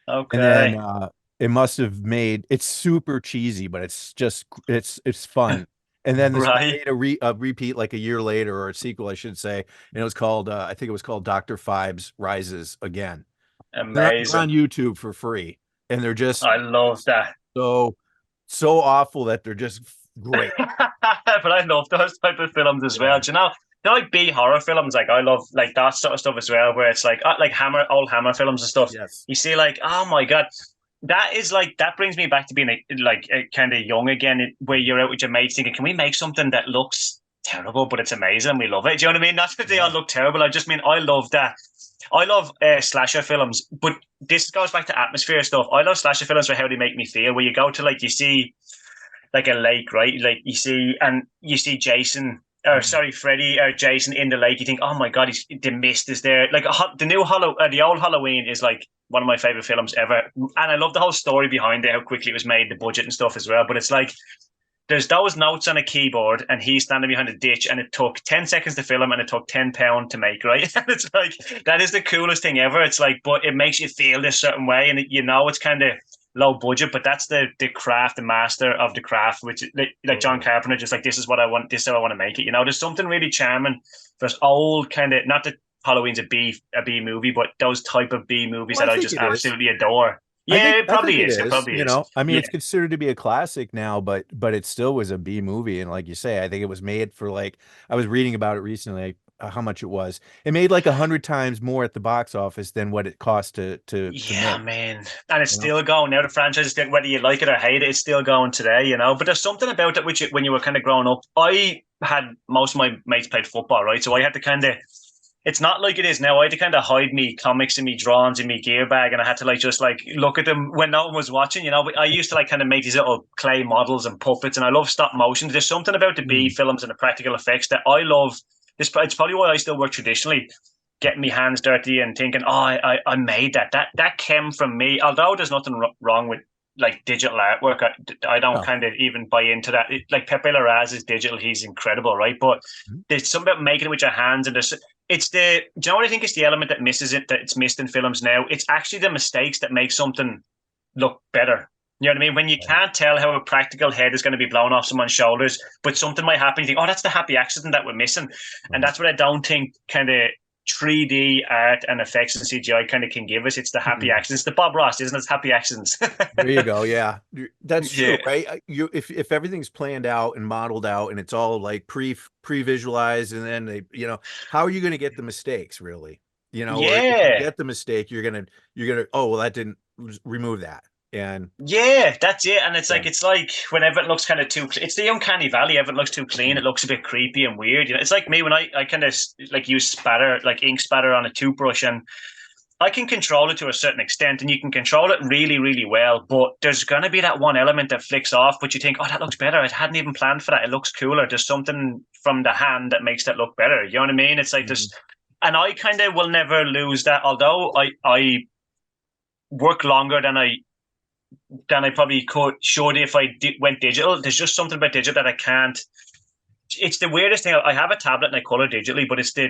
And Okay. then it must have made it's super cheesy, but it's just it's fun. And then this Right. made a repeat like a year later, or a sequel, I should say. And it was called I think it was called Dr. Phibes Rises Again. They're on Amazing. YouTube for free, and they're just I love that. so awful that they're just great. But I love those type of films as well. Do you know, like B horror films? Like I love like that sort of stuff as well, where it's like old Hammer films and stuff. Yes. You see, like, oh my god, that is like that brings me back to being kind of young again, where you're out with your mates thinking, can we make something that looks terrible but it's amazing? We love it. Do you know what I mean? Not that they all look terrible. I just mean I love that. I love slasher films, but this goes back to atmosphere stuff. I love slasher films for how they make me feel. Where you go to like you see like a lake, right? Like you see Jason, or sorry, Freddy or Jason in the lake. You think, oh my god, the mist is there. Like the old Halloween is like one of my favorite films ever, and I love the whole story behind it, how quickly it was made, the budget and stuff as well. But it's like there's those notes on a keyboard, and he's standing behind a ditch, and it took 10 seconds to film, and it took £10 to make, right? And it's like that is the coolest thing ever. It's like, but it makes you feel this certain way, and it's kind of low budget, but that's the craft, the master of the craft, which like John Carpenter, just like this is what I want, this is how I want to make it. There's something really charming for this old kind of, not that Halloween's a B movie, but those type of B movies that I just absolutely adore. Yeah, it probably is. It probably is. I mean, it's considered to be a classic now, but it still was a B movie. And like you say, I think it was made for like, I was reading about it recently, how much it was. It made like 100 times more at the box office than what it cost to yeah, make. man. And it's still going now. The franchise is still, whether you like it or hate it, it's still going today, But there's something about it which when you were kind of growing up, I had most of my mates played football, right? So I had to kind of, it's not like it is now. I had to kind of hide me comics and me drawings in me gear bag, and I had to like just like look at them when no one was watching. But I used to like kind of make these little clay models and puppets, and I love stop motion. There's something about the B films and the practical effects that I love. It's probably why I still work traditionally, getting me hands dirty and thinking, oh, I made that. That came from me. Although there's nothing wrong with like digital artwork, I don't kind of even buy into that. Like Pepe Larraz is digital; he's incredible, right? But there's something about making it with your hands, and do you know what I think is the element that misses it, that it's missed in films now? It's actually the mistakes that make something look better. You know what I mean? When you can't tell how a practical head is going to be blown off someone's shoulders, but something might happen, you think, oh, that's the happy accident that we're missing. And that's what I don't think kind of 3D art and effects and CGI kind of can give us. It's the happy accidents. The Bob Ross, isn't it? It's happy accidents. There you go. Yeah, that's true, right? If everything's planned out and modeled out and it's all like pre-visualized, and then how are you going to get the mistakes really? Or if you get the mistake, you're gonna oh well, that didn't remove that. And that's it. And it's like whenever it looks kind of too, it's the uncanny valley. If it looks too clean, it looks a bit creepy and weird. It's like me when I kind of like use spatter, like ink spatter on a toothbrush, and I can control it to a certain extent, and you can control it really, really well. But there's going to be that one element that flicks off, but you think, oh, that looks better. I hadn't even planned for that. It looks cooler. There's something from the hand that makes that look better. You know what I mean? It's like this, and I kind of will never lose that. Although I work longer than I probably should if I went digital. There's just something about digital that I can't. It's the weirdest thing. I have a tablet and I color digitally, but it's the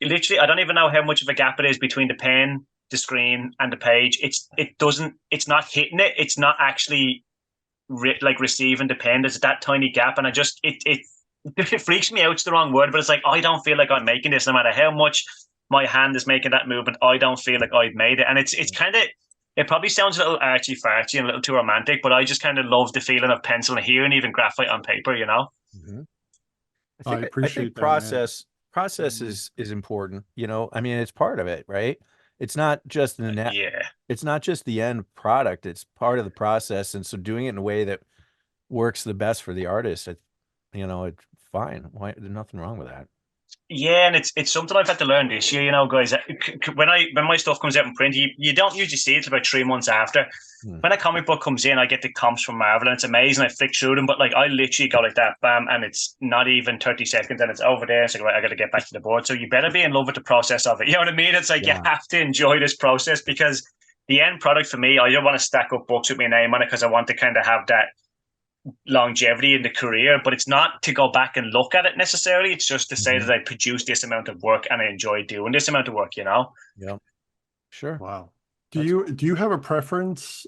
literally, I don't even know how much of a gap it is between the pen, the screen, and the page. It's not hitting it. It's not actually like receiving the pen. There's that tiny gap, and I just it freaks me out. It's the wrong word, but it's like I don't feel like I'm making this, no matter how much my hand is making that movement. I don't feel like I've made it, and it's kind of. It probably sounds a little artsy-fartsy and a little too romantic, but I just kind of love the feeling of pencil and here and even graphite on paper, Mm-hmm. I appreciate that, process man. is important. You know, I mean, it's part of it, right? It's not just the net. Yeah. It's not just the end product. It's part of the process, and so doing it in a way that works the best for the artist, it's fine. Why? There's nothing wrong with that. Yeah, and it's something I've had to learn this year, guys. When my stuff comes out in print, you don't usually see it till about 3 months after. When a comic book comes in, I get the comps from Marvel, and it's amazing. I flick through them, but like I literally go like that, bam, and it's not even 30 seconds, and it's over there. So right, I got to get back to the board. So you better be in love with the process of it. You know what I mean? It's like you have to enjoy this process, because the end product for me, I don't want to stack up books with my name on it, because I want to kind of have that longevity in the career, but it's not to go back and look at it necessarily. It's just to say that I produced this amount of work and I enjoy doing this amount of work, Yeah, sure. Wow. Do you have a preference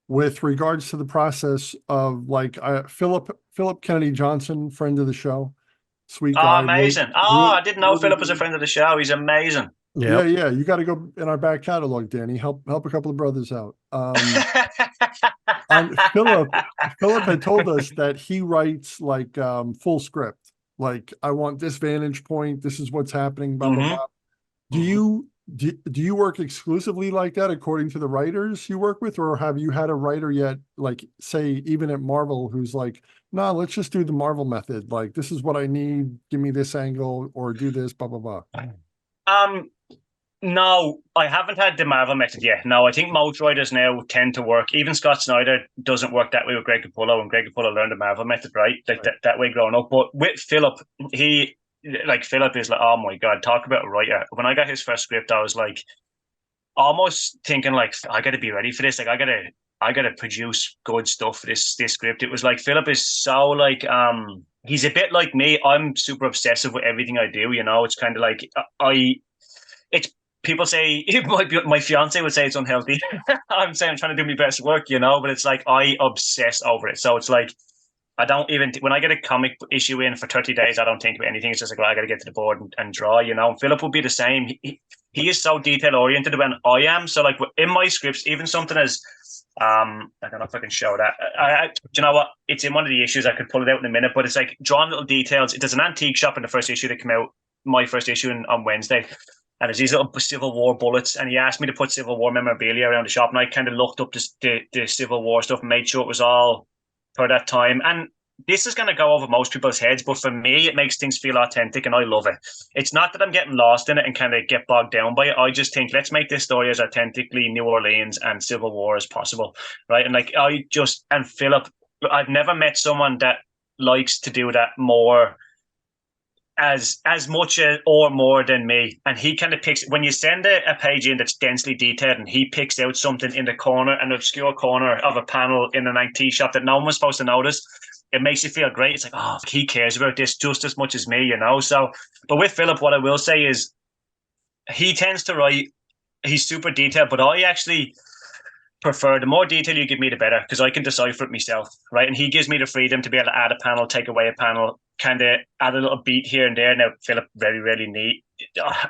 with regards to the process of like Philip Kennedy Johnson, friend of the show, sweet guy. Amazing. I didn't know Philip was a friend of the show. He's amazing. Yeah. You got to go in our back catalog, Danny. Help a couple of brothers out. Philip had told us that he writes like full script. Like, I want this vantage point. This is what's happening. Blah blah blah. Do you work exclusively like that according to the writers you work with, or have you had a writer yet, like say even at Marvel, who's like, nah, let's just do the Marvel method. Like, this is what I need. Give me this angle or do this. Blah blah blah. No, I haven't had the Marvel method yet. No, I think most writers now tend to work. Even Scott Snyder doesn't work that way with Greg Capullo, and Greg Capullo learned the Marvel method, right? Like that way growing up. But with Philip, Philip is like, oh my God, talk about a writer. When I got his first script, I was like, almost thinking like, I got to be ready for this. Like, I gotta produce good stuff for this script. It was like, Philip is so like, he's a bit like me. I'm super obsessive with everything I do. It's kind of like people say, my fiance would say it's unhealthy. I'm saying I'm trying to do my best work, but it's like I obsess over it. So it's like, I don't even, when I get a comic issue in for 30 days, I don't think about anything. It's just like, well, I got to get to the board and draw, And Philip would be the same. He is so detail oriented when I am. So like in my scripts, even something as, I don't know if I can show that. You know what? It's in one of the issues. I could pull it out in a minute, but it's like drawing little details. There's an antique shop in the first issue that came out, my first issue on Wednesday. And there's these little Civil War bullets, and he asked me to put Civil War memorabilia around the shop, and I kind of looked up the Civil War stuff and made sure it was all for that time. And this is going to go over most people's heads, but for me, it makes things feel authentic, and I love it. It's not that I'm getting lost in it and kind of get bogged down by it. I just think, let's make this story as authentically New Orleans and Civil War as possible, right? And like and Philip, I've never met someone that likes to do that more as much or more than me. And he kind of picks, when you send a page in that's densely detailed, and he picks out something in the corner, an obscure corner of a panel in an antique shop that no one was supposed to notice, it makes you feel great. It's like, oh, he cares about this just as much as me, So, but with Philip, what I will say is he tends to write, he's super detailed, but I actually prefer the more detail you give me, the better, because I can decipher it myself, right? And he gives me the freedom to be able to add a panel, take away a panel, kind of add a little beat here and there. Now, Philip, very, really neat.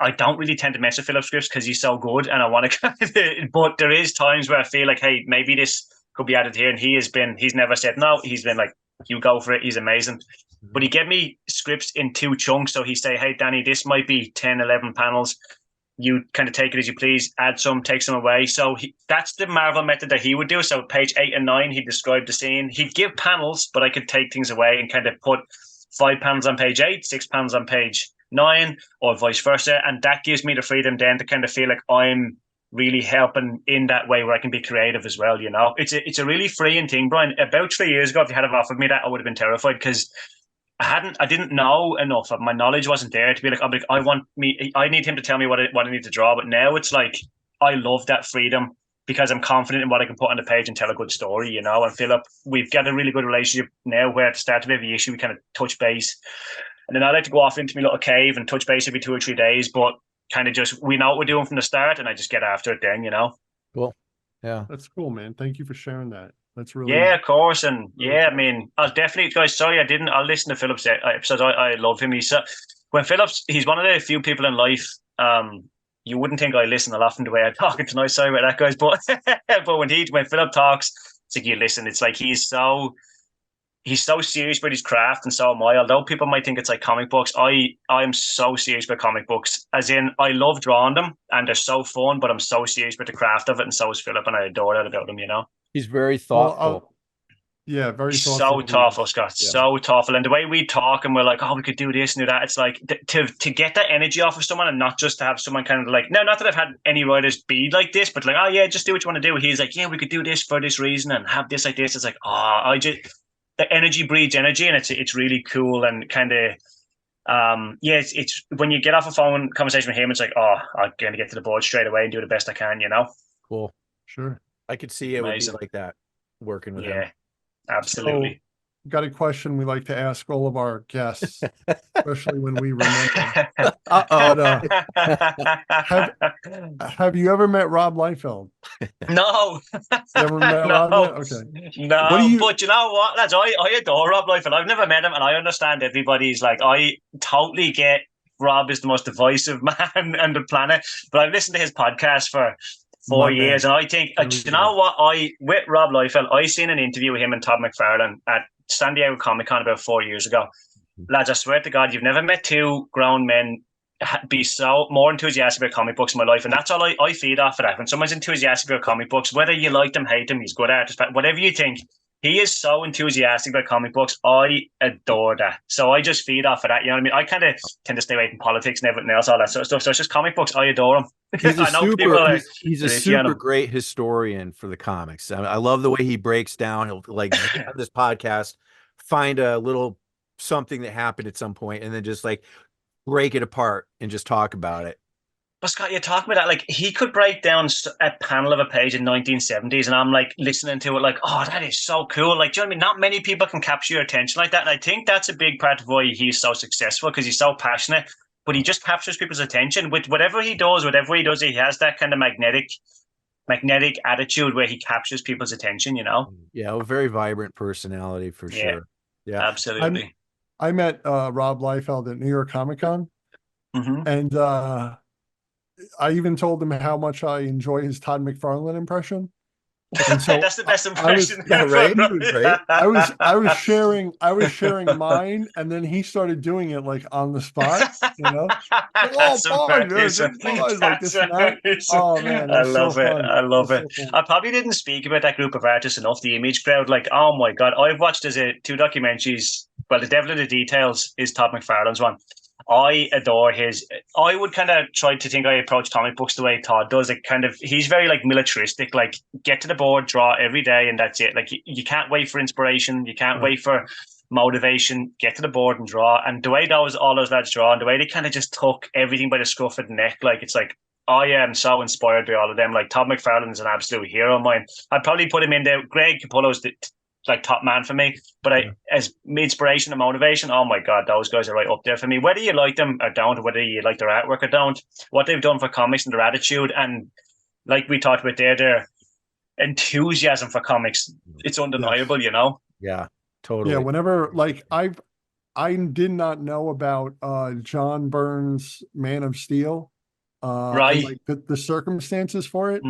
I don't really tend to mess with Philip's scripts because he's so good, and I want to kind of, but there is times where I feel like, hey, maybe this could be added here, and he's never said no. He's been like, you go for it. He's amazing. But he gave me scripts in 2 chunks. So he say, hey, Danny, this might be 10, 11 panels. You kind of take it as you please, add some, take some away. So that's the Marvel method that he would do. So page 8 and 9, he'd describe the scene. He'd give panels, but I could take things away and kind of put 5 panels on page 8, 6 panels on page 9, or vice versa. And that gives me the freedom then to kind of feel like I'm really helping in that way where I can be creative as well, It's a really freeing thing, Brian. About 3 years ago, if you had have offered me that, I would have been terrified, because I didn't know enough. My knowledge wasn't there to be like, I need him to tell me what I need to draw. But now it's like, I love that freedom because I'm confident in what I can put on the page and tell a good story, And Philip, we've got a really good relationship now where at the start of every issue, we kind of touch base. And then I like to go off into my little cave and touch base every 2 or 3 days, but kind of just, we know what we're doing from the start, and I just get after it then, Cool. Yeah. That's cool, man. Thank you for sharing that. That's really, yeah, of course. And yeah, I mean, I'll definitely, guys, sorry, I'll listen to Philip's episodes. I love him. He's one of the few people in life, you wouldn't think I listen a lot from the way I'm talking tonight. Sorry about that, guys. But, but when Philip talks, it's like you listen. It's like he's so he's so serious about his craft, and so am I. Although people might think it's like comic books, I am so serious about comic books. As in, I love drawing them, and they're so fun. But I'm so serious about the craft of it, and so is Philip, and I adore that about him. He's very Well, thoughtful. yeah, very He's thoughtful. so thoughtful, Scott. Yeah. So thoughtful, and the way we talk, and we're like, "Oh, we could do this and do that." It's like to get that energy off of someone, and not just to have someone kind of like, no, not that I've had any writers be like this, but like, oh yeah, just do what you want to do. He's like, yeah, we could do this for this reason, and have this like this. It's like, the energy breeds energy, and it's really cool, and kind of it's when you get off a phone conversation with him, it's like, oh, I'm gonna get to the board straight away and do the best I can. Cool. Sure. I could see it Amazing. would be like that working with him. Absolutely. So, got a question we like to ask all of our guests, especially when we remember. Have you ever met Rob Liefeld? No. Never met No. Rob yet? Okay. No, but you know what, lads? I adore Rob Liefeld. I've never met him, and I understand everybody's like, I totally get Rob is the most divisive man on the planet, but I've listened to his podcast for 4 years, and I think, you know what? With Rob Liefeld, I seen an interview with him and Todd McFarlane at San Diego Comic-Con about 4 years ago. Lads, I swear to God, you've never met two grown men be so more enthusiastic about comic books in my life, and that's all I feed off of that. When someone's enthusiastic about comic books, whether you like them, hate them, he's good at it, whatever you think, he is so enthusiastic about comic books. I adore that. So I just feed off of that. You know what I mean? I kind of tend to stay away from politics and everything else, all that sort of stuff. So it's just comic books. I adore them. He's a super great historian for the comics. I love the way he breaks down. He'll like on this podcast, find a little something that happened at some point, and then just like break it apart and just talk about it. But Scott, you're talking about that, like he could break down a panel of a page in 1970s, and I'm like listening to it like, oh, that is so cool. Like, do you know what I mean? Not many people can capture your attention like that. And I think that's a big part of why he's so successful, because he's so passionate, but he just captures people's attention with whatever he does, he has that kind of magnetic attitude where he captures people's attention, Yeah, a very vibrant personality for sure. Yeah, absolutely. I met Rob Liefeld at New York Comic-Con, and I even told him how much I enjoy his Todd McFarlane impression. And so that's the best impression. Right? I was sharing mine, and then he started doing it like on the spot. Oh man, I love it. I love it. I probably didn't speak about that group of artists enough. The Image crowd, like, oh my God, I've watched two documentaries. Well, The Devil in the Details is Todd McFarlane's one. I adore I would kind of try to think I approach comic books the way Todd does. Like, he's very like militaristic, like get to the board, draw every day, and that's it. Like you can't wait for inspiration. You can't wait for motivation. Get to the board and draw. And the way all those lads draw, and the way they kind of just took everything by the scruff of the neck, like it's like, I am so inspired by all of them. Like Todd McFarlane is an absolute hero of mine. I'd probably put him in there. Greg Capullo's like top man for me, but as inspiration and motivation, oh my God, those guys are right up there for me. Whether you like them or don't, whether you like their artwork or don't, what they've done for comics and their attitude, and like we talked about their enthusiasm for comics, it's undeniable. Yeah, totally. Yeah, whenever like I did not know about John Byrne's Man of Steel, right? And, like the circumstances for it.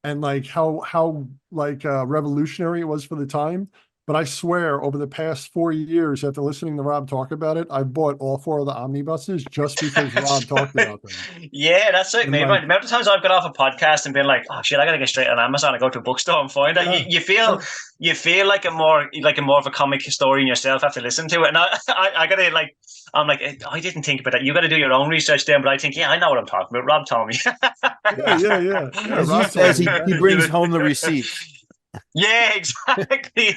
And like how revolutionary it was for the time. But I swear, over the past 4 years, after listening to Rob talk about it, I bought all 4 of the omnibuses just because Rob talked about them. Yeah, that's it, man. The amount of times I've got off a podcast and been like, "Oh shit, I gotta get straight on Amazon and go to a bookstore and find it." You feel like a more of a comic historian yourself after listening to it. And I gotta like, I'm like, I didn't think about that. You got to do your own research then. But I think, I know what I'm talking about. Rob told me. Yeah. As he says, he brings home the receipts. Yeah, exactly.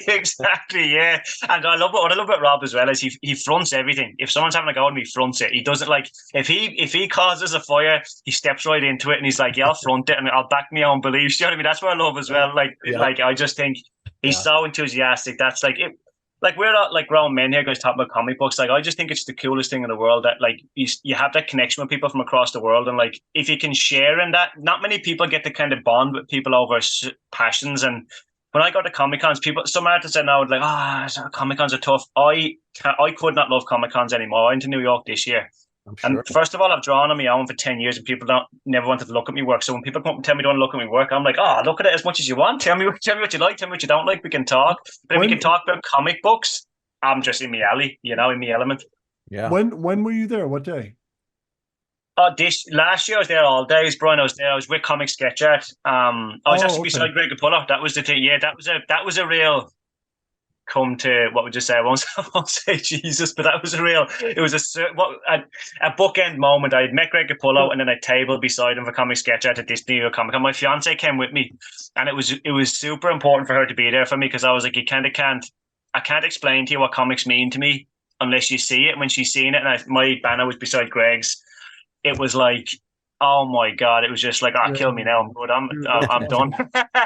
Yeah, and I love what I love about Rob as well is he fronts everything. If someone's having a go at him, he fronts it. He doesn't like if he causes a fire, he steps right into it and he's like, yeah, I'll front it and I'll back my own beliefs. You know what I mean? That's what I love as well. Like I just think he's so enthusiastic. That's like it. Like we're not like grown men here guys talking about comic books. Like I just think it's the coolest thing in the world that like you have that connection with people from across the world, and like if you can share in that, not many people get to kind of bond with people over passions. And when I go to Comic Cons, some artists are now like, Comic Cons are tough. I could not love Comic Cons anymore. I went to New York this year, I'm sure. And first of all, I've drawn on my own for 10 years and people never wanted to look at me work. So when people come up and tell me they want to look at me work, I'm like, oh, look at it as much as you want. Tell me what you like, tell me what you don't like. We can talk. But if we can talk about comic books, I'm just in my alley, in my element. Yeah. When were you there? What day? Last year I was there all days, Brian. I was with Comic Sketch Art. I was actually beside Greg Capullo. That was the thing. Yeah, that was a real come to, what would you say? I won't say Jesus, but that was a bookend moment. I had met Greg Capullo and then I tabled beside him for Comic Sketch Art at this New York Comic Con. My fiance came with me, and it was super important for her to be there for me, because I was like, I can't explain to you what comics mean to me unless you see it. When she's seen it, and my banner was beside Greg's, it was like, oh my God, it was just like, kill me now. I'm good. I'm done.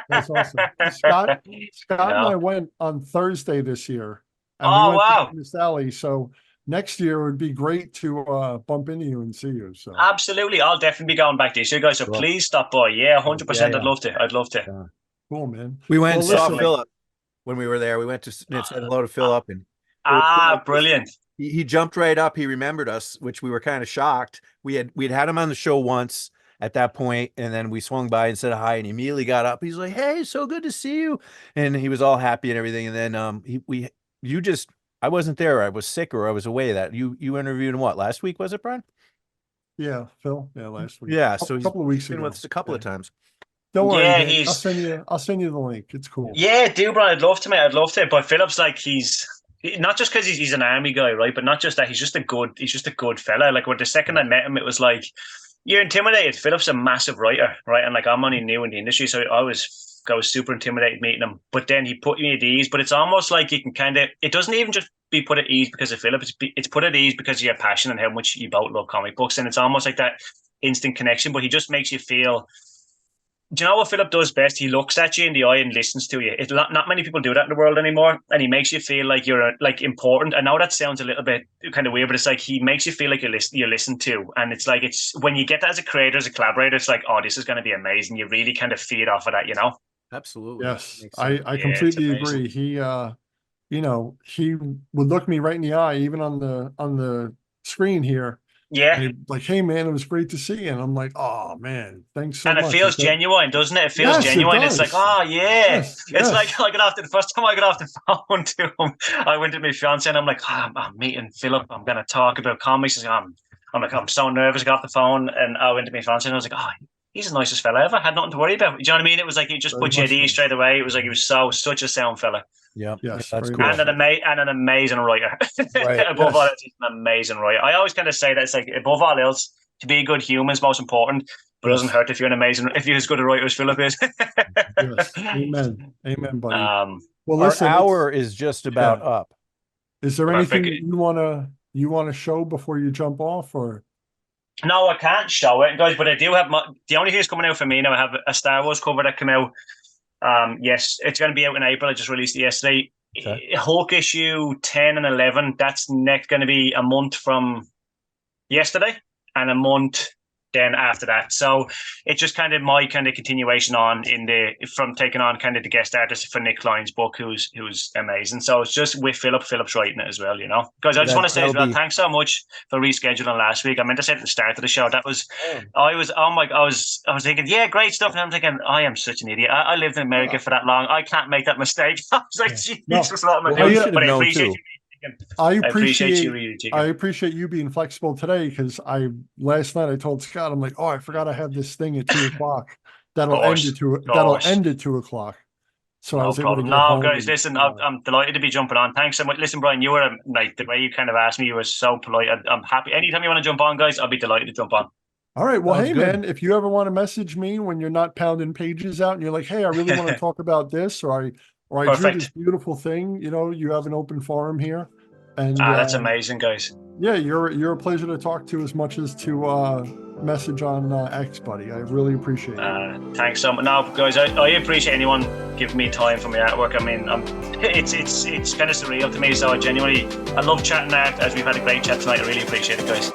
That's awesome. Scott and I went on Thursday this year. And wow. To Miss Alley. So next year would be great to bump into you and see you. So absolutely. I'll definitely be going back this year, guys. So please stop by. Yeah, 100%. Yeah. I'd love to. Yeah. Cool, man. We went and saw Philip when we were there. We went to said hello to Philip, and brilliant. He jumped right up. He remembered us, which we were kind of shocked. We'd had him on the show once at that point, and then we swung by and said hi, and he immediately got up. He's like, "Hey, so good to see you," and he was all happy and everything. And then I wasn't there. I was sick or I was away. That you interviewed him last week, was it, Brian? Yeah, Phil. Yeah, last week. Yeah, so a couple of weeks been ago. with us a couple of times. Don't worry, I'll send you the link. It's cool. Yeah, do, Brian. I'd love to, mate. I'd love to. But Philip's like, he's not just because he's an army guy, right? But not just that, he's just a good fella. Like, when the second I met him, it was like, you're intimidated. Philip's a massive writer, right? And like, I'm only new in the industry, so I was super intimidated meeting him. But then he put me at ease. But it's almost like you can it doesn't even just be put at ease because of Philip. It's put at ease because of your passion and how much you both love comic books. And it's almost like that instant connection. But he just makes you feel. Do you know what Philip does best? He looks at you in the eye and listens to you. Not many people do that in the world anymore, and he makes you feel like you're like important. I know that sounds a little bit kind of weird, but it's like he makes you feel like you're listened to, and it's like when you get that as a creator, as a collaborator, it's like, oh, this is going to be amazing. You really kind of feed off of that, Absolutely. Yes, I completely agree. He, he would look me right in the eye, even on the screen here. Yeah. Like, hey man, it was great to see you. And I'm like, oh man, thanks so much. And it feels genuine, doesn't it? It feels genuine. It's like, oh yeah. It's like the first time I got off the phone to him, I went to my fiance and I'm like, I'm meeting Philip. I'm gonna talk about comics. I'm so nervous. I got off the phone and I went to my fiance and I was like, he's the nicest fella ever. I had nothing to worry about. Do you know what I mean? It was like he just put you at ease straight away. It was like he was such a sound fella. Yeah, yes, that's cool. And an amazing writer. Right. Above all else, he's an amazing writer. I always kind of say that it's like, above all else, to be a good human is most important, but it doesn't hurt if you're as good a writer as Philip is. Yes. Amen, buddy. Well, listen, our hour is just about up. Is there anything you wanna show before you jump off, or? No, I can't show it, guys. But I do have the only thing that's coming out for me now. I have a Star Wars cover that came out. Yes, it's going to be out in April. I just released it yesterday. Okay. Hulk issue 10 and 11. That's next going to be a month from yesterday, and a month then after that. So it's just kind of my kind of continuation on from taking on kind of the guest artist for Nick Klein's book, who's amazing. So it's just with Philip's writing it as well, Guys, I just want to say as well, thanks so much for rescheduling last week. I meant to say at the start of the show, that was, I was thinking, yeah, great stuff. And I'm thinking, I am such an idiot. I lived in America for that long. I can't make that mistake. I was like, Jesus, what am I doing? But I appreciate you. I appreciate you being flexible today, because last night I told Scott, I'm like, oh, I forgot I have this thing at 2:00 that'll end at 2:00. So I was able to get home. Guys, listen, I'm delighted to be jumping on. Thanks so much. Listen, Brian, you were the way you kind of asked me, you were so polite. I'm happy. Anytime you want to jump on, guys, I'll be delighted to jump on. All right. Well, hey, man, if you ever want to message me when you're not pounding pages out and you're like, hey, I really want to talk about this, or I drew this beautiful thing, you have an open forum here. And that's amazing, guys. Yeah, you're a pleasure to talk to, as much as to message on X, buddy. I really appreciate it. Thanks so much. No, guys, I appreciate anyone giving me time for my artwork. I mean, it's kind of surreal to me. So I love chatting art, as we've had a great chat tonight. I really appreciate it, guys.